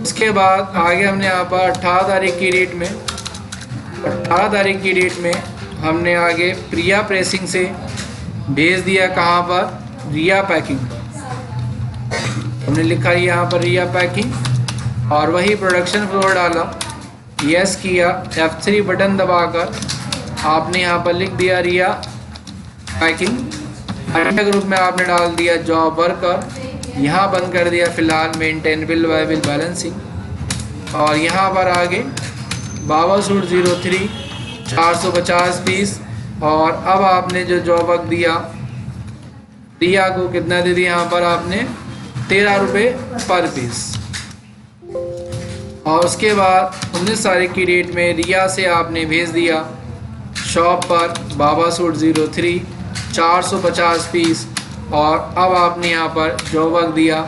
उसके बाद आगे हमने यहाँ पर 18 तारीख की डेट में 18 तारीख की डेट में हमने आगे प्रिया प्रेसिंग से भेज दिया कहाँ पर, रिया पैकिंग पर। हमने लिखा यहाँ पर रिया पैकिंग और वही प्रोडक्शन फ्लोर डाला यस किया, F3 बटन दबाकर आपने यहाँ पर लिख दिया रिया पैकिंग। अन्य ग्रुप में आपने डाल दिया जॉब वर्कर, यहाँ बंद कर दिया फिलहाल मेंटेन बिल वाइबिल बैलेंसिंग। और यहाँ पर आगे बाबा सूट 03 450 पीस। और अब आपने जो जॉब वर्क दिया रिया को कितना दे दिया यहाँ पर आपने 13 रुपये पर पीस। और उसके बाद 19 तारीख की डेट में रिया से आपने भेज दिया शॉप पर बाबा सूट 03 450 पीस। और अब आपने यहाँ पर जो वक्त दिया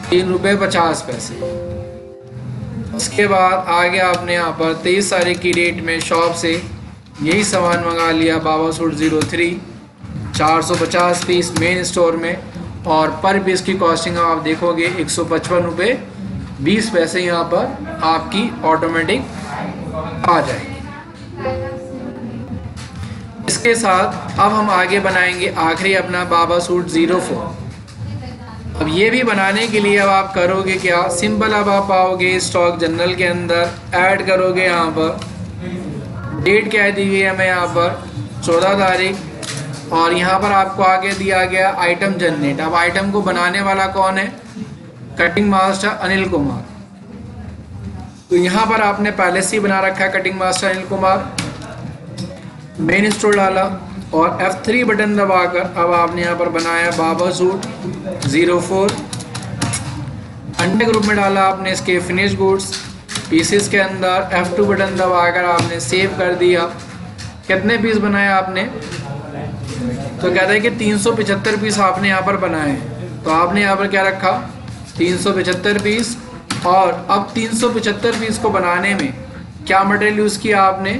3 रुपये 50 पैसे। उसके बाद आगे आपने यहाँ पर 23 तारीख की डेट में शॉप से यही सामान मंगा लिया बाबा सूट 03 450 पीस मेन स्टोर में। और पर पीस की कॉस्टिंग आप देखोगे 155 रुपये 20 पैसे यहाँ पर आपकी ऑटोमेटिक आ जाएगी। इसके साथ अब हम आगे बनाएंगे आखिरी अपना बाबा सूट 04। अब ये भी बनाने के लिए अब आप करोगे क्या, सिंपल अब आप आओगे स्टॉक जनरल के अंदर, ऐड करोगे यहाँ पर डेट क्या दी गई है हमें यहाँ पर 14 तारीख। और यहाँ पर आपको आगे दिया गया आइटम जनरेट। अब आइटम को बनाने वाला कौन है, कटिंग मास्टर अनिल कुमार। तो यहाँ पर आपने पहले से ही बना रखा है cutting master Anil Kumar, main store डाला और F3 बटन दबाकर अब आपने यहाँ पर बनाया बाबा सूट 04। अंडे ग्रुप में डाला आपने इसके फिनिश गुड्स पीसेस के अंदर, F2 बटन दबाकर आपने सेव कर दिया। कितने पीस बनाए आपने, तो कहता है कि 375 पीस आपने यहाँ पर बनाए। तो आपने यहाँ पर क्या रखा 375 पीस। और अब 375 पीस को बनाने में क्या मटेरियल यूज़ किया आपने,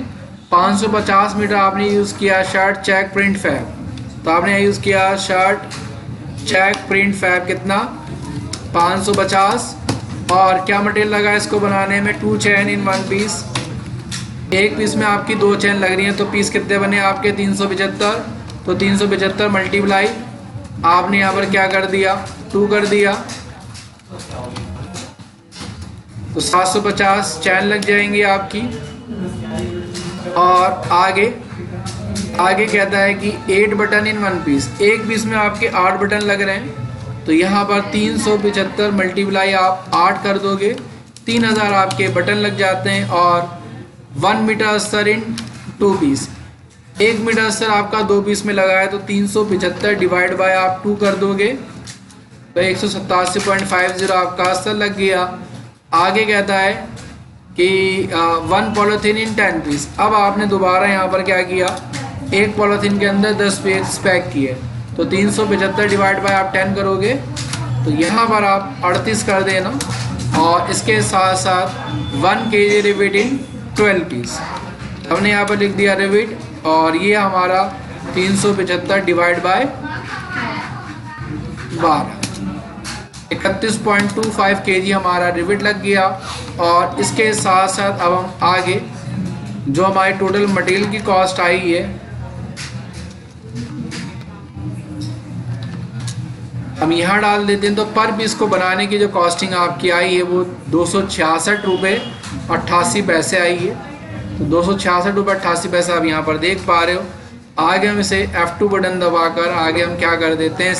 550 मीटर आपने यूज़ किया शर्ट चेक प्रिंट फैब। तो आपने यूज़ किया शर्ट चेक प्रिंट फैब कितना 550। और क्या मटेरियल लगा इसको बनाने में 2 चैन इन 1 पीस। एक पीस में आपकी 2 चैन लग रही हैं, तो पीस कितने बने आपके 375। तो 375 मल्टीप्लाई आपने यहाँ पर क्या कर दिया 2 कर दिया, तो 750 चैन लग जाएंगी आपकी। और आगे कहता है कि 8 बटन इन 1 पीस, एक पीस में आपके 8 बटन लग रहे हैं। तो यहाँ पर 375 मल्टीप्लाई आप 8 कर दोगे, 3000 आपके बटन लग जाते हैं। और 1 मीटर अस्तर इन 2 पीस, 1 मीटर अस्तर आपका 2 पीस में लगा है, तो 375 डिवाइड बाय आप 2 कर दोगे, तो 187.50 आपका अस्तर लग गया। आगे कहता है कि 1 पॉलीथीन इन 10 पीस। अब आपने दोबारा यहाँ पर क्या किया, एक पॉलीथीन के अंदर 10 पीस पैक किए, तो 375 डिवाइड बाय आप 10 करोगे, तो यहाँ पर आप 38 कर देना। और इसके साथ साथ 1 kg रिविट इन 12 पीस हमने यहाँ पर लिख दिया रिविट। और ये हमारा 375 डिवाइड बाय 12, 31.25 kg हमारा रिविट लग गया। और इसके साथ साथ अब हम आगे जो हमारी टोटल मटेरियल की कॉस्ट आई है, हम यहाँ डाल देते हैं। तो पर पीस को बनाने की जो कॉस्टिंग आपकी आई है वो 266 रुपये 88 पैसे आई है। तो 266 रुपये 88 पैसे आप यहाँ पर देख पा रहे हो। आगे हम इसे F2 बटन दबाकर आगे हम क्या कर देते हैं,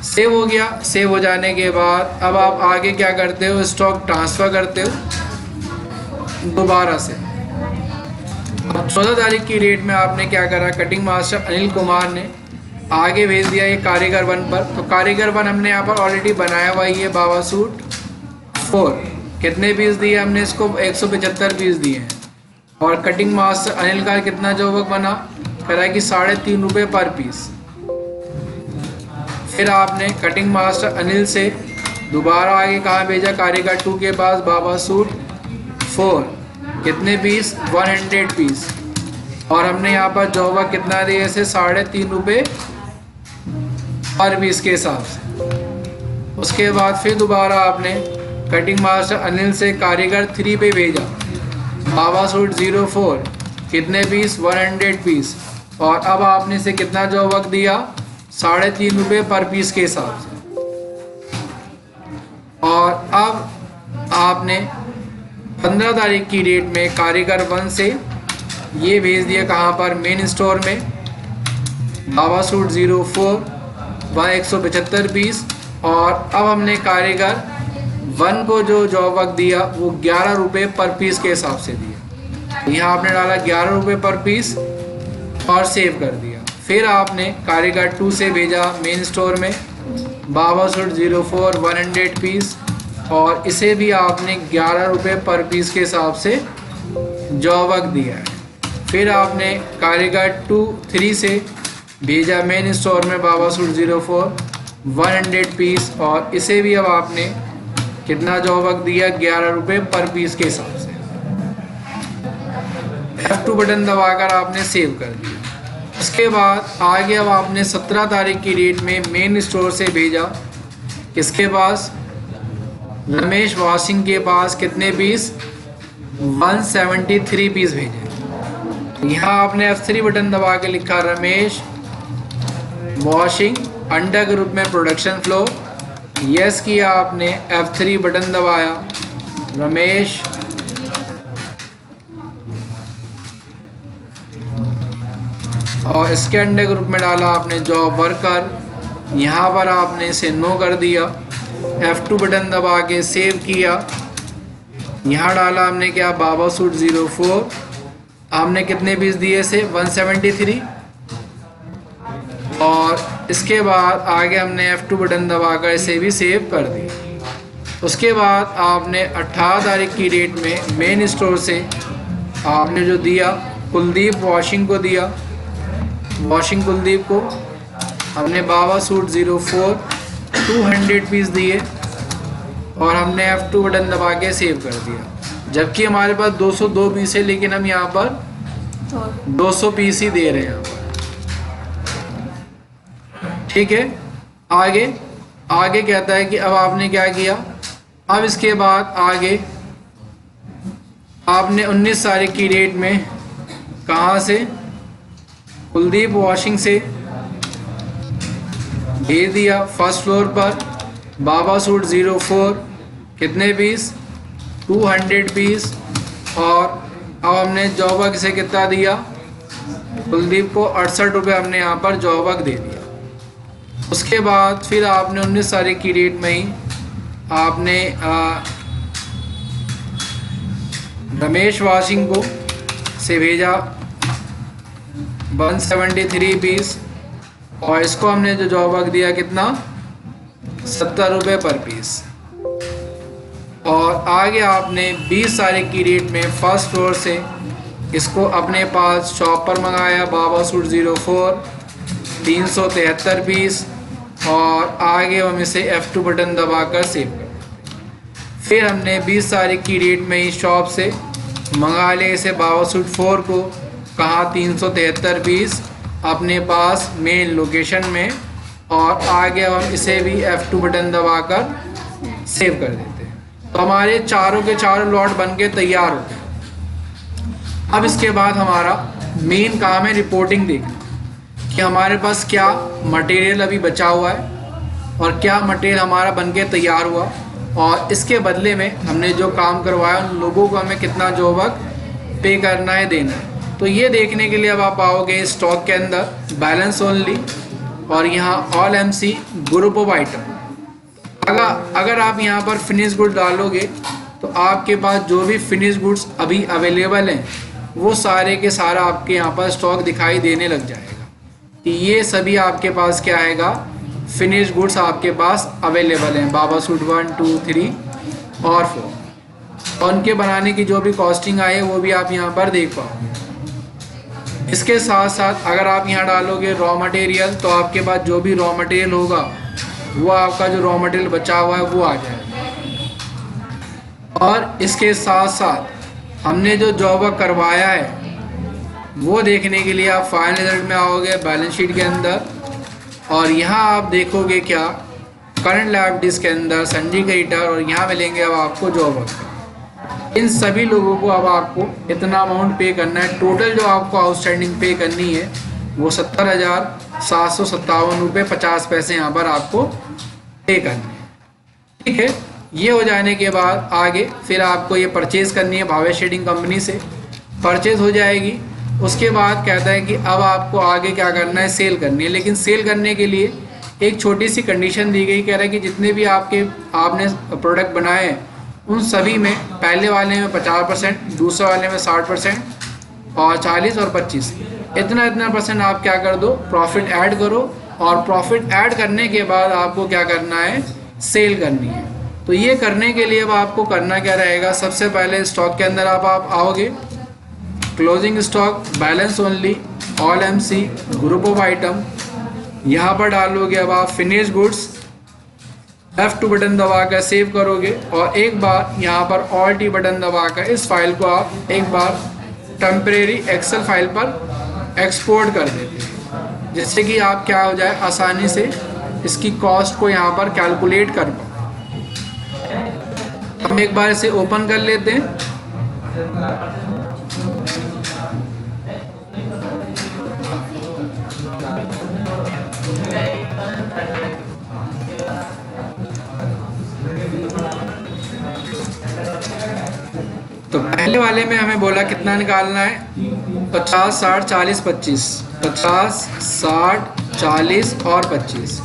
सेव हो गया। सेव हो जाने के बाद अब आप आगे क्या करते हो, स्टॉक ट्रांसफ़र करते हो दोबारा से। अब 14 तारीख की डेट में आपने क्या करा, कटिंग मास्टर अनिल कुमार ने आगे भेज दिया ये कारीगर 1 पर। तो कारीगर 1 हमने यहाँ पर ऑलरेडी बनाया हुआ ही है बाबा सूट 4। कितने पीस दिए हमने इसको, 175 पीस दिए हैं। और कटिंग मास्टर अनिल का कितना जो वक्त बना, कह रहा है कि 3.5 रुपये पर पीस। फिर आपने कटिंग मास्टर अनिल से दोबारा आगे कहाँ भेजा, कारीगर 2 के पास बाबा सूट 4। कितने पीस, 100 पीस। और हमने यहाँ पर जॉब कितना दिया इसे, 3.5 रुपये पर पीस के हिसाब से। उसके बाद फिर दोबारा आपने कटिंग मास्टर अनिल से कारीगर 3 पे भेजा बाबा सूट 04। कितने पीस, 100 पीस। और अब आपने इसे कितना जॉब वक्त दिया, 3.5 रुपये पर पीस के हिसाब से। और अब आपने 15 तारीख की डेट में कारीगर 1 से ये भेज दिया कहाँ पर, मेन स्टोर में, बाबा सूट 04 व 175 पीस। और अब हमने कारीगर 1 को जो जॉब वर्क दिया वो 11 रुपये पर पीस के हिसाब से दिया। यहाँ आपने डाला 11 रुपये पर पीस और सेव कर दिया। फिर आपने कारीगर 2 से भेजा मेन स्टोर में बाबा सूट 04 100 पीस और इसे भी आपने 11 रुपये पर पीस के हिसाब से जॉब वर्क दिया है। फिर आपने कारीगर 3 से भेजा मेन स्टोर में बाबा सूट 04 100 पीस और इसे भी अब आपने कितना जॉब वर्क दिया, 11 रुपये पर पीस के हिसाब से। F2 बटन दबाकर आपने सेव कर दिया। इसके बाद आगे अब आपने 17 तारीख की डेट में मेन स्टोर से भेजा किसके पास, रमेश वॉशिंग के पास, कितने पीस, 173 पीस भेजे। यहाँ आपने F3 बटन दबा के लिखा रमेश वॉशिंग अंडर ग्रुप में प्रोडक्शन फ्लो, यस किया आपने, F3 बटन दबाया, रमेश और इसके अंडर ग्रुप में डाला आपने जॉब वर्कर, यहाँ पर आपने इसे नो कर दिया। F2 बटन दबा के सेव किया। यहाँ डाला हमने क्या, बाबा सूट 04, हमने कितने पीस दिए इसे, 173। और इसके बाद आगे हमने F2 बटन दबाकर इसे भी सेव कर दिया। उसके बाद आपने 18 तारीख की डेट में मेन स्टोर से आपने जो दिया कुलदीप वॉशिंग को दिया, वॉशिंग कुलदीप को हमने बाबा सूट 04 200 पीस दिए और हमने F2 बटन दबा के सेव कर दिया। जबकि हमारे पास 202 पीस है लेकिन हम यहाँ पर 200 पीस ही दे रहे हैं यहाँ पर। ठीक है, आगे कहता है कि अब आपने क्या किया, अब इसके बाद आगे आपने 19 तारीख की डेट में कहाँ से, कुलदीप वॉशिंग से भेज दिया फर्स्ट फ्लोर पर बाबा सूट 04, कितने पीस, 200 पीस। और अब हमने जॉब वर्क से कितना दिया, कुलदीप को 68 रुपये हमने यहाँ पर जॉब वर्क दे दिया। उसके बाद फिर आपने 19 तारीख की डेट में ही आपने रमेश वॉशिंग को से भेजा 173 पीस और इसको हमने जो जॉब वर्क दिया कितना, 70 रुपये पर पीस। और आगे आपने 20 तारीख की डेट में फर्स्ट फ्लोर से इसको अपने पास शॉप पर मंगाया बाबा सूट 04 373 पीस और आगे हम इसे F2 बटन दबाकर सेव कर देते। फिर हमने 20 तारीख की डेट में ही शॉप से मंगा लिया इसे बाबा सूट 4 को, कहाँ, 373 पीस अपने पास मेन लोकेशन में और आगे हम इसे भी F2 बटन दबाकर सेव कर देते हैं। तो हमारे चारों के चारों लॉट बन के तैयार होते हैं। अब इसके बाद हमारा मेन काम है रिपोर्टिंग देखना कि हमारे पास क्या मटेरियल अभी बचा हुआ है और क्या मटेरियल हमारा बनके तैयार हुआ और इसके बदले में हमने जो काम करवाया उन लोगों को हमें कितना जॉब वर्क पे करना है, देना है। तो ये देखने के लिए अब आप आओगे स्टॉक के अंदर बैलेंस ओनली और यहाँ all MC group of item. अगर आप यहाँ पर फिनिश गुड्स डालोगे तो आपके पास जो भी फिनिश गुड्स अभी अवेलेबल हैं वो सारे के सारा आपके यहाँ पर स्टॉक दिखाई देने लग जाएगा कि ये सभी आपके पास क्या आएगा, फिनिश गुड्स आपके पास अवेलेबल हैं, बाबा सूट 1 2 3 और 4 और उनके बनाने की जो भी कॉस्टिंग आई है वो भी आप यहाँ पर देख पाओगे। इसके साथ साथ अगर आप यहाँ डालोगे रॉ मटेरियल तो आपके पास जो भी रॉ मटेरियल होगा वो आपका जो रॉ मटेरियल बचा हुआ है वो आ जाएगा। और इसके साथ साथ हमने जो जॉब वर्क करवाया है वो देखने के लिए आप फाइनल रिजल्ट में आओगे बैलेंस शीट के अंदर और यहाँ आप देखोगे क्या, करंट लायबिलिटीज़ के अंदर सन्डी क्रेडिटर और यहाँ मिलेंगे अब आपको जॉब वर्क। इन सभी लोगों को अब आपको इतना अमाउंट पे करना है। टोटल जो आपको आउटस्टैंडिंग पे करनी है वो 70,757 रुपये 50 पैसे यहाँ पर आपको पे करने हैं। ठीक है, ये हो जाने के बाद आगे फिर आपको ये परचेज़ करनी है भावेश ट्रेडिंग कंपनी से, परचेज़ हो जाएगी। उसके बाद कहता है कि अब आपको आगे क्या करना है, सेल करनी है। लेकिन सेल करने के लिए एक छोटी सी कंडीशन दी गई, कह रहा है कि जितने भी आपने प्रोडक्ट बनाए हैं उन सभी में पहले वाले में 50%, दूसरे वाले में 60% और 40 और 25 इतना परसेंट आप क्या कर दो, प्रॉफिट ऐड करो। और प्रॉफिट ऐड करने के बाद आपको क्या करना है, सेल करनी है। तो ये करने के लिए अब आपको करना क्या रहेगा, सबसे पहले स्टॉक के अंदर आप आओगे, closing stock, balance only, all MC, group of item, यहाँ पर डालोगे। अब आप फिनिश गुड्स F2 बटन दबाकर सेव करोगे और एक बार यहाँ पर ऑल टी बटन दबाकर इस फाइल को आप एक बार टेम्परेरी एक्सेल फाइल पर एक्सपोर्ट कर देते हैं, जिससे कि आप क्या हो जाए, आसानी से इसकी कॉस्ट को यहाँ पर कैलकुलेट कर पाओ। हम एक बार इसे ओपन कर लेते हैं। तो पहले वाले में हमें बोला कितना निकालना है, 50, 60, 40, 25, 50, 60, 40 और 25।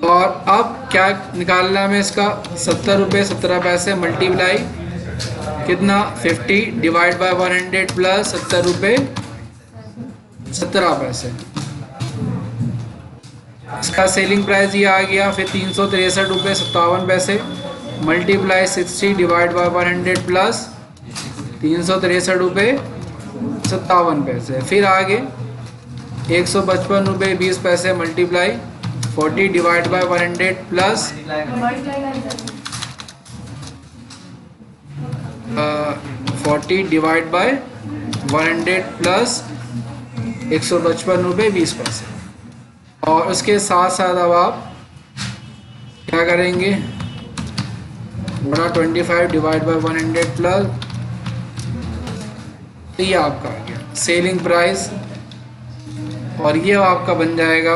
और अब क्या निकालना है हमें इसका, 70 रुपये 17 पैसे मल्टीप्लाई कितना, 50 डिवाइड बाय 100 प्लस 70 रुपये 17 पैसे। इसका सेलिंग प्राइस ये आ गया, फिर 363 रुपये 57 पैसे मल्टीप्लाई 60 डिवाइड बाय 100 प्लस 363 रुपये 57 पैसे। फिर आगे 155 रुपये 20 पैसे multiply 40 divide by 100 plus 40 divide by 100 plus 155 रुपये 20 पैसे। और उसके साथ साथ अब आप क्या करेंगे, बड़ा 25 डिवाइड बाय 100 प्लस, ये आपका आ गया सेलिंग प्राइस। और ये आपका बन जाएगा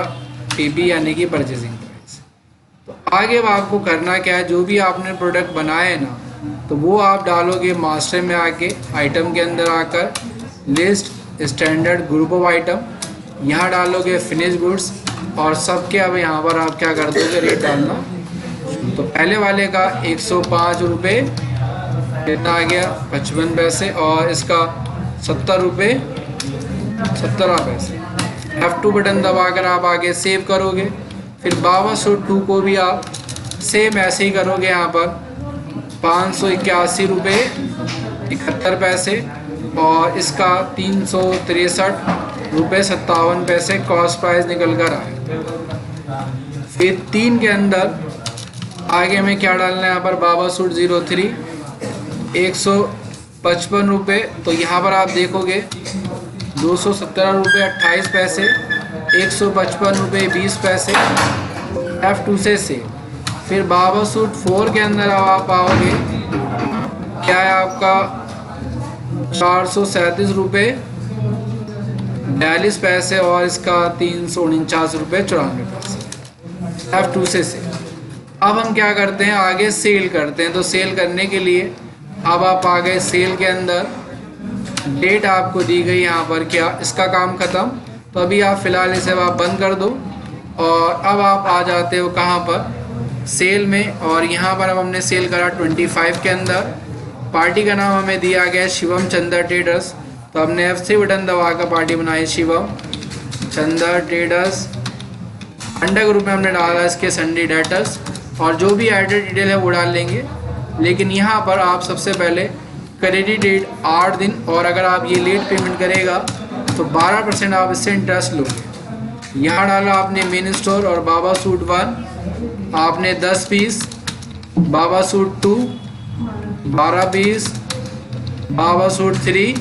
पीपी यानी कि परचेजिंग प्राइस। तो आगे आपको करना क्या है, जो भी आपने प्रोडक्ट बनाए हैं ना, तो वो आप डालोगे मास्टर में आके, आइटम के अंदर आकर list, standard, group of item, यहाँ डालोगे फिनिश गुड्स और सबके अब यहाँ पर आप क्या कर दोगे, रेट डालना। तो पहले वाले का 105 रुपये कितना आ गया, 55 पैसे, और इसका 70 रुपये 17 पैसे। F2 बटन दबाकर आप आगे सेव करोगे। फिर 52 को भी आप सेम ऐसे ही करोगे, यहाँ पर 581 रुपये 71 पैसे और इसका 363 रुपये 57 पैसे कॉस्ट प्राइस निकल कर आए। फिर 3 के अंदर आगे में क्या डालना है, यहाँ पर बाबा सूट 03 155 रुपये। तो यहाँ पर आप देखोगे 217 रुपये 28 पैसे, 155 रुपये 20 पैसे F2 से सेव। फिर बाबा सूट 4 के अंदर आप आओगे, क्या है आपका 437 रुपये 42 पैसे और इसका 349 रुपये 94 पैसे F2 से सेव। अब हम क्या करते हैं, आगे सेल करते हैं। तो सेल करने के लिए अब आप आ गए सेल के अंदर, डेट आपको दी गई यहाँ पर, क्या इसका काम ख़त्म। तो अभी आप फ़िलहाल इसे आप बंद कर दो और अब आप आ जाते हो कहाँ पर, सेल में। और यहाँ पर अब हमने सेल करा 25 के अंदर। पार्टी का नाम हमें दिया गया शिवम चंदा ट्रेडर्स। तो हमने F3 बटन दबाकर पार्टी बनाई शिवम चंदा ट्रेडर्स। अंडर ग्रुप में हमने डाला इसके संडे डेटर्स और जो भी एडेड डिटेल है वो डाल लेंगे। लेकिन यहाँ पर आप सबसे पहले क्रेडिट डेट 8 दिन, और अगर आप ये लेट पेमेंट करेगा तो 12% आप इससे इंटरेस्ट लोगे। यहाँ डाला आपने मेन स्टोर और बाबा सूट 1 आपने 10 पीस, बाबा सूट 2 12 पीस, बाबा सूट 3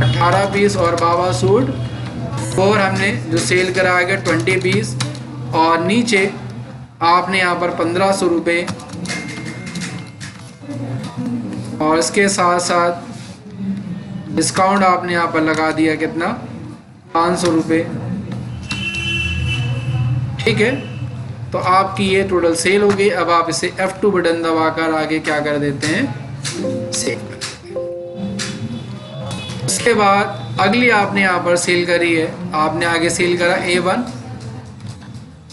18 पीस और बाबा सूट 4 हमने जो सेल करा गया 20 पीस। और नीचे आपने यहाँ पर 1500 रुपये और इसके साथ साथ डिस्काउंट आपने यहाँ पर लगा दिया कितना, 500 रुपये। ठीक है। तो आपकी ये टोटल सेल हो गई। अब आप इसे F2 बटन दबाकर आगे क्या कर देते हैं, सेव कर देते हैं। उसके बाद अगली आपने यहाँ पर सेल करी है, आपने आगे सेल करा A1,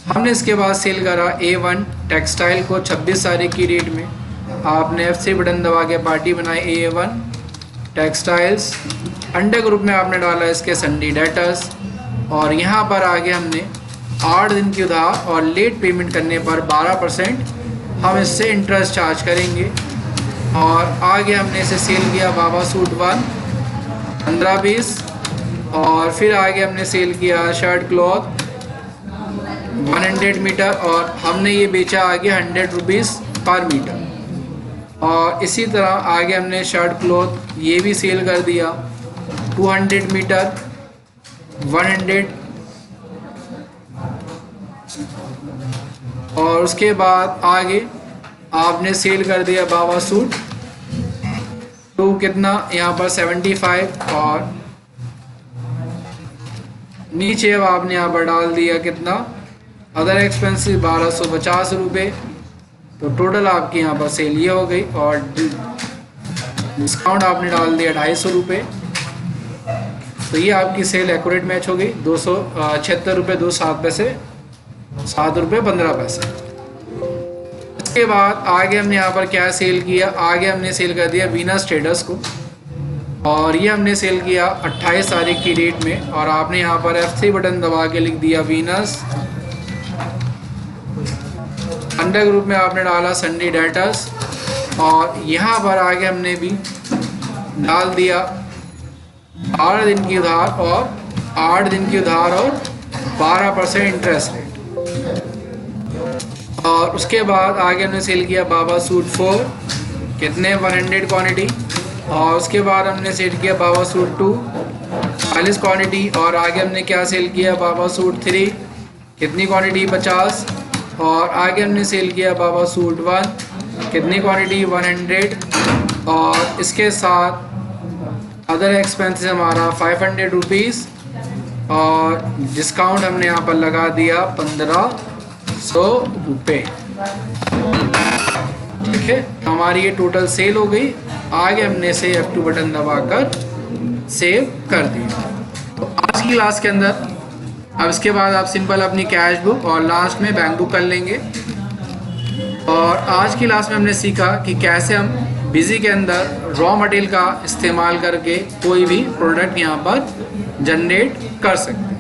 हमने इसके बाद सेल करा A1 टेक्सटाइल को 26 तारीख की डेट में। आपने F3 बटन दबा के पार्टी बनाई A1 टेक्सटाइल्स, अंडर ग्रुप में आपने डाला इसके संडे डेटर्स, और यहाँ पर आगे हमने 8 दिन की उधार और लेट पेमेंट करने पर 12% हम इससे इंटरेस्ट चार्ज करेंगे। और आगे हमने इसे सेल किया बाबा सूट 1 15 पीस, और फिर आगे हमने सेल किया शर्ट क्लॉथ 100 मीटर, और हमने ये बेचा आगे 100 रुपीज़ पर मीटर। और इसी तरह आगे हमने शर्ट क्लॉथ ये भी सेल कर दिया 200 मीटर 100, और उसके बाद आगे आपने सेल कर दिया बाबा सूट तो कितना यहाँ पर 75, और नीचे अब आपने यहाँ पर डाल दिया कितना अदर एक्सपेंसिव 1250 रुपये। तो टोटल आपकी यहाँ पर सेल ये हो गई, और डिस्काउंट आपने डाल दिया 250 रुपये। तो ये आपकी सेल एक्यूरेट मैच हो गई 276 रुपये 27 पैसे 7 रुपये 15 पैसे। इसके बाद आगे हमने यहाँ पर क्या सेल किया, आगे हमने सेल कर दिया वीनस ट्रेडर्स को, और ये हमने सेल किया 28 तारीख की डेट में। और आपने यहाँ पर F3 बटन दबा के लिख दिया वीनस, अंडर ग्रुप में आपने डाला संडे डेटर्स, और यहाँ पर आगे हमने भी डाल दिया 12 दिन की उधार और 8 दिन की उधार और 12% इंटरेस्ट रेट। और उसके बाद आगे हमने सेल किया बाबा सूट 4 कितने 100 क्वांटिटी, और उसके बाद हमने सेल किया बाबा सूट 2 40 क्वांटिटी, और आगे हमने क्या सेल किया बाबा सूट 3 कितनी क्वांटिटी 50, और आगे हमने सेल किया बाबा सूट 1 कितनी क्वांटिटी 100, और इसके साथ अदर एक्सपेंसेस हमारा 500 रुपीज़, और डिस्काउंट हमने यहाँ पर लगा दिया 1500 रुपये। ठीक है, हमारी ये टोटल सेल हो गई। आगे हमने इसे F2 बटन दबाकर सेव कर दिया। तो आज की क्लास के अंदर अब इसके बाद आप सिंपल अपनी कैश बुक और लास्ट में बैंक बुक कर लेंगे। और आज की क्लास में हमने सीखा कि कैसे हम बिजी के अंदर रॉ मटेरियल का इस्तेमाल करके कोई भी प्रोडक्ट यहाँ पर जनरेट कर सकते हैं।